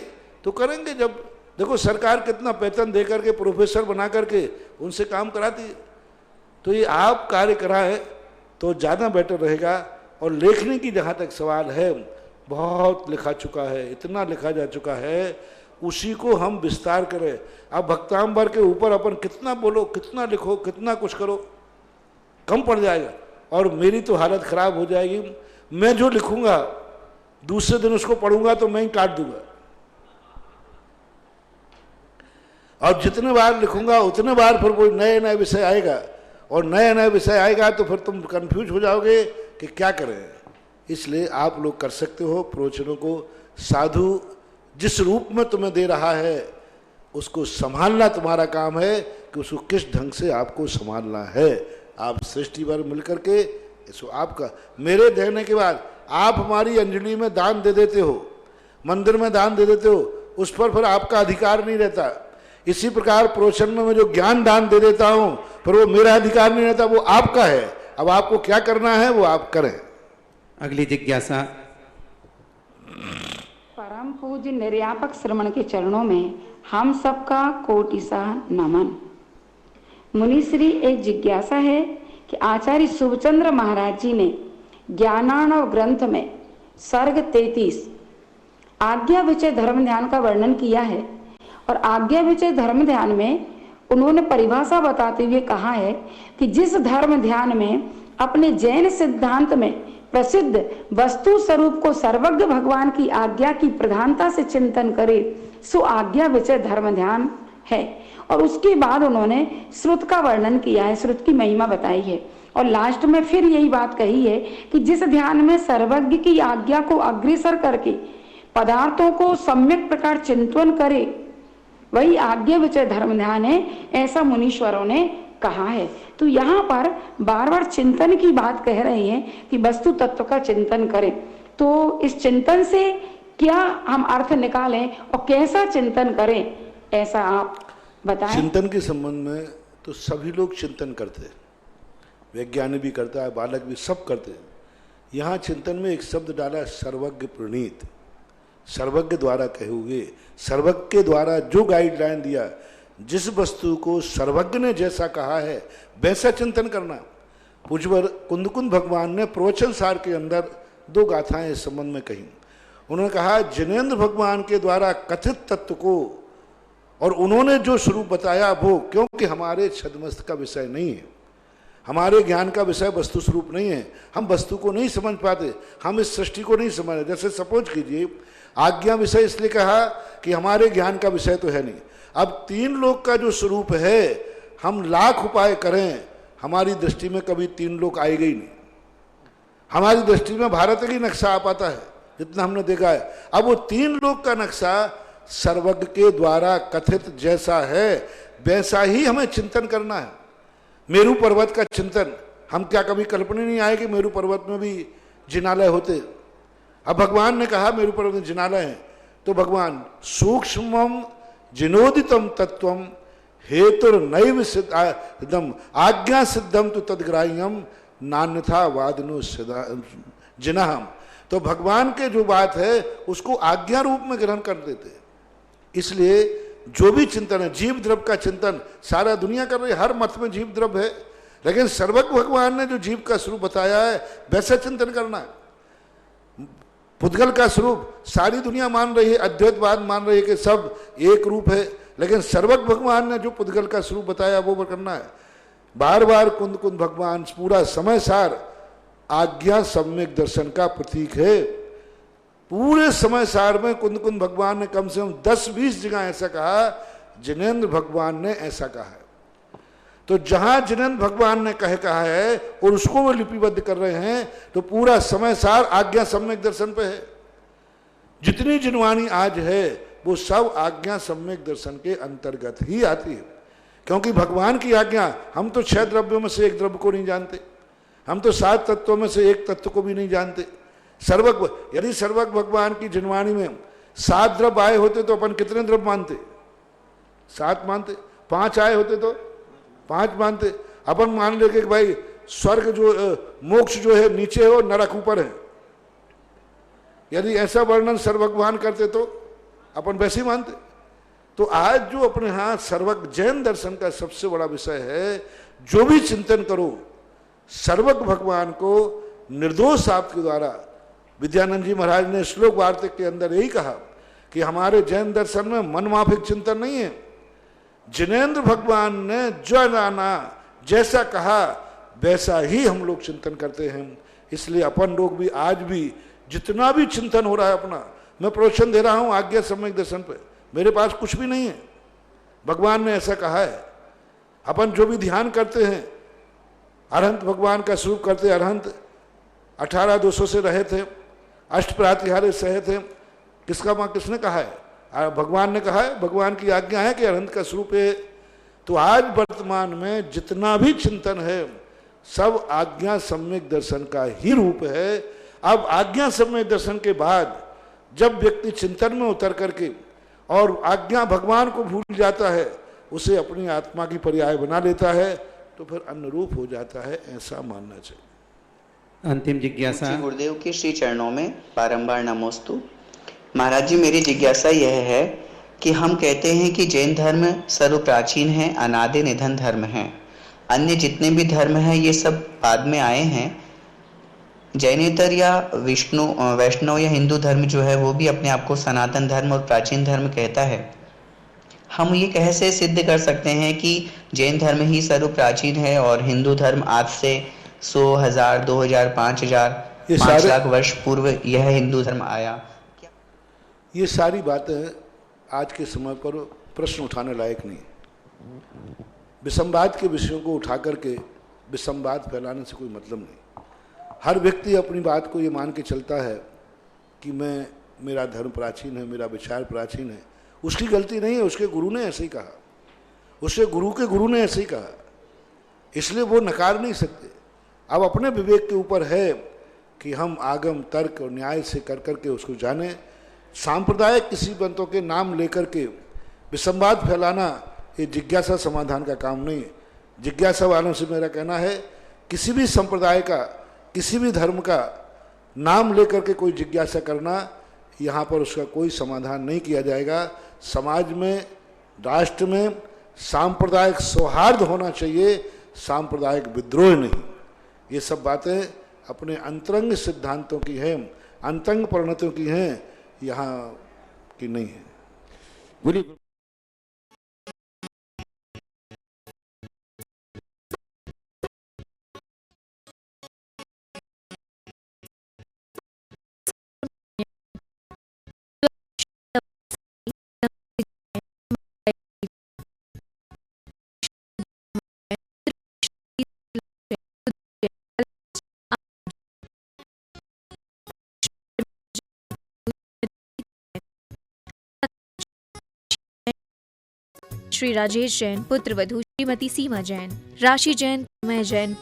तो करेंगे। जब देखो सरकार कितना वेतन दे करके प्रोफेसर बना करके उनसे काम कराती है, तो ये आप कार्य कराएं तो ज़्यादा बेटर रहेगा। और लेखने की जहाँ तक सवाल है, बहुत लिखा चुका है, इतना लिखा जा चुका है, उसी को हम विस्तार करें। अब भक्तांबर के ऊपर अपन कितना बोलो, कितना लिखो, कितना कुछ करो, कम पड़ जाएगा और मेरी तो हालत खराब हो जाएगी। मैं जो लिखूंगा दूसरे दिन उसको पढ़ूंगा तो मैं ही काट दूंगा, और जितने बार लिखूंगा उतने बार फिर कोई नए नए विषय आएगा और नए नए विषय आएगा तो फिर तुम कंफ्यूज हो जाओगे कि क्या करें। इसलिए आप लोग कर सकते हो, प्रवचनों को साधु जिस रूप में तुम्हें दे रहा है उसको संभालना तुम्हारा काम है कि उसको किस ढंग से आपको संभालना है। आप सृष्टि भर मिलकर के इसको आपका, मेरे देने के बाद आप हमारी अंजलि में दान दे देते हो, मंदिर में दान दे देते हो, उस पर फिर आपका अधिकार नहीं रहता। इसी प्रकार प्रवचन में मैं जो ज्ञान दान दे देता हूं पर वो मेरा अधिकार नहीं रहता, वो आपका है। अब आपको क्या करना है वो आप करें। अगली जिज्ञासा। परम पूज्य निर्यापक श्रमण के चरणों में हम सबका कोटिसा नमन। मुनिश्री, एक जिज्ञासा है कि आचार्य शुभचंद्र महाराज जी ने ज्ञानार्णव ग्रंथ में सर्ग 33 आज्ञा विचय धर्म ध्यान का वर्णन किया है और आज्ञा विचय धर्म ध्यान में उन्होंने परिभाषा बताते हुए कहा है कि जिस धर्म ध्यान में अपने जैन सिद्धांत में प्रसिद्ध वस्तु स्वरूप को सर्वज्ञ भगवान की आज्ञा की प्रधानता से चिंतन करे सो आज्ञा विचय धर्म ध्यान है। और उसके बाद उन्होंने श्रुत का वर्णन किया है, श्रुत की महिमा बताई है और लास्ट में फिर यही बात कही है कि जिस ध्यान में सर्वज्ञ की आज्ञा को अग्रसर करके पदार्थों को सम्यक प्रकार चिंतन करे वही आज्ञा विचय धर्म ध्यान है, ऐसा मुनीश्वरों ने कहा है। तो यहाँ पर बार बार चिंतन की बात कह रहे हैं कि वस्तु तत्व का चिंतन करें। तो इस चिंतन से क्या हम अर्थ निकालें और कैसा चिंतन करें, ऐसा आप बताएं। चिंतन के संबंध में तो सभी लोग चिंतन करते हैं, वैज्ञानिक भी करता है, बालक भी, सब करते हैं। यहाँ चिंतन में एक शब्द डाला सर्वज्ञ प्रणीत, सर्वज्ञ द्वारा कहे हुए, सर्वज्ञ के द्वारा जो गाइडलाइन दिया, जिस वस्तु को सर्वज्ञ ने जैसा कहा है वैसा चिंतन करना। पूज्यवर कुंदकुंद भगवान ने प्रवचन सार के अंदर 2 गाथाएं इस संबंध में कही। उन्होंने कहा जिनेंद्र भगवान के द्वारा कथित तत्व को और उन्होंने जो स्वरूप बताया वो क्योंकि हमारे छद्मस्त का विषय नहीं है, हमारे ज्ञान का विषय वस्तु स्वरूप नहीं है, हम वस्तु को नहीं समझ पाते, हम इस सृष्टि को नहीं समझ। जैसे सपोज कीजिए आज्ञा विषय इसलिए कहा कि हमारे ज्ञान का विषय तो है नहीं। अब 3 लोक का जो स्वरूप है, हम लाख उपाय करें, हमारी दृष्टि में कभी 3 लोक आएगा ही नहीं। हमारी दृष्टि में भारत का ही नक्शा आ पाता है जितना हमने देखा है। अब वो 3 लोक का नक्शा सर्वज्ञ के द्वारा कथित जैसा है वैसा ही हमें चिंतन करना है। मेरू पर्वत का चिंतन, हम क्या कभी कल्पना नहीं आए कि मेरू पर्वत में भी जिनालय होते। अब भगवान ने कहा मेरू पर्वत में जिनालय है, तो भगवान सूक्ष्मम जिनोदितम तत्वम हेतुर्नैव सिद्धम आज्ञा सिद्धम तो तदग्राह्यम नान्यथा वादनो जिनहम। तो भगवान के जो बात है उसको आज्ञा रूप में ग्रहण कर देते। इसलिए जो भी चिंतन है, जीव द्रव्य का चिंतन सारा दुनिया कर रही है, हर मत में जीव द्रव्य है, लेकिन सर्वज्ञ भगवान ने जो जीव का स्वरूप बताया है वैसा चिंतन करना है। पुद्गल का स्वरूप सारी दुनिया मान रही है, अद्वैतवाद मान रही है कि सब एक रूप है, लेकिन सर्वज्ञ भगवान ने जो पुद्गल का स्वरूप बताया वो करना है। बार बार कुंद कुंद भगवान पूरा समय सार आज्ञा सम्यक दर्शन का प्रतीक है। पूरे समय सार में कुंद कुंद भगवान ने कम से कम 10-20 जगह ऐसा कहा, जिनेंद्र भगवान ने ऐसा कहा है। तो जहां जिनेंद्र भगवान ने कहा है और उसको वो लिपिबद्ध कर रहे हैं, तो पूरा समय सार आज्ञा सम्यक दर्शन पे है। जितनी जिनवाणी आज है वो सब आज्ञा सम्यक दर्शन के अंतर्गत ही आती है, क्योंकि भगवान की आज्ञा, हम तो 6 द्रव्यों में से एक द्रव्य को नहीं जानते, हम तो 7 तत्वों में से एक तत्व को भी नहीं जानते। सर्वज्ञ, यदि सर्वज्ञ भगवान की जिनवाणी में 7 द्रव्य आए होते तो अपन कितने द्रव्य मानते? 7 मानते। 5 आए होते तो 5 मानते। अपन मान ले कि भाई स्वर्ग जो मोक्ष जो है नीचे है और नरक ऊपर है। यदि ऐसा वर्णन सर्वज्ञवान करते तो अपन वैसे ही मानते। तो आज जो अपने यहाँ सर्वज्ञ जैन दर्शन का सबसे बड़ा विषय है, जो भी चिंतन करो सर्वज्ञ भगवान को निर्दोष आपके द्वारा। विद्यानंद जी महाराज ने श्लोक वार्तिक के अंदर यही कहा कि हमारे जैन दर्शन में मनमाफिक चिंतन नहीं है। जिनेंद्र भगवान ने जो जाना, जैसा कहा वैसा ही हम लोग चिंतन करते हैं। इसलिए अपन लोग भी आज भी जितना भी चिंतन हो रहा है अपना, मैं प्रवचन दे रहा हूं आज्ञा सम्यक दर्शन पे, मेरे पास कुछ भी नहीं है, भगवान ने ऐसा कहा है। अपन जो भी ध्यान करते हैं, अरहंत भगवान का स्वरूप करते, अरहंत 18-200 से रहे थे, अष्ट प्रातिहार्य सहे थे, किसने कहा है? भगवान ने कहा है, भगवान की आज्ञा है कि अरहंत का स्वरूप है। तो आज वर्तमान में जितना भी चिंतन है सब आज्ञा सम्यक दर्शन का ही रूप है। अब आज्ञा सम्यक दर्शन के बाद जब व्यक्ति चिंतन में उतर करके और आज्ञा भगवान को भूल जाता है, उसे अपनी आत्मा की पर्याय बना लेता है, तो फिर अनुरूप हो जाता है, ऐसा मानना चाहिए। अंतिम जिज्ञासा गुरुदेव के श्री चरणों में बारंबार नमोस्तु। महाराज जी, मेरी जिज्ञासा यह है कि हम कहते हैं कि जैन धर्म सर्व प्राचीन है, अनादि निधन धर्म है। अन्य जितने भी धर्म हैं ये सब बाद में आए हैं। जैनेतर या वैष्णव या हिंदू धर्म जो है वो भी अपने आप को सनातन धर्म और प्राचीन धर्म कहता है। हम ये कैसे सिद्ध कर सकते हैं कि जैन धर्म ही सर्व प्राचीन है और हिंदू धर्म आज से 100, 1000, 2000, 5000, 5 लाख वर्ष पूर्व यह हिंदू धर्म आया? ये सारी बातें आज के समय पर प्रश्न उठाने लायक नहीं। विसंवाद के विषयों को उठा करके विसंवाद फैलाने से कोई मतलब नहीं। हर व्यक्ति अपनी बात को ये मान के चलता है कि मेरा धर्म प्राचीन है, मेरा विचार प्राचीन है। उसकी गलती नहीं है, उसके गुरु ने ऐसे ही कहा, उसके गुरु के गुरु ने ऐसे ही कहा, इसलिए वो नकार नहीं सकते। अब अपने विवेक के ऊपर है कि हम आगम तर्क और न्याय से कर करके उसको जाने। सांप्रदायिक किसी बंतों के नाम लेकर के विसंवाद फैलाना ये जिज्ञासा समाधान का काम नहीं है। जिज्ञासा वालों से मेरा कहना है, किसी भी संप्रदाय का, किसी भी धर्म का नाम लेकर के कोई जिज्ञासा करना, यहाँ पर उसका कोई समाधान नहीं किया जाएगा। समाज में, राष्ट्र में सांप्रदायिक सौहार्द होना चाहिए, सांप्रदायिक विद्रोह नहीं। ये सब बातें अपने अंतरंग सिद्धांतों की हैं, अंतरंग परिणतियों की हैं, यहाँ की नहीं है। बोलिए। श्री राजेश जैन पुत्र वधू श्रीमती सीमा जैन, राशि जैन, मैं जैन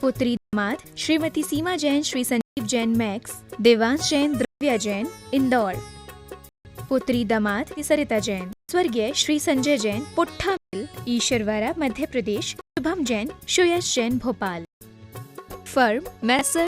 पुत्री दामाद श्रीमती सीमा जैन, श्री संजीव जैन मैक्स, देवांश जैन, द्रव्या जैन इंदौर, पुत्री दामाद सरिता जैन, स्वर्गीय श्री संजय जैन पुट्ठा मिल ईश्वरवाड़ा मध्य प्रदेश, शुभम जैन, सुयश जैन भोपाल। फर्म मैसर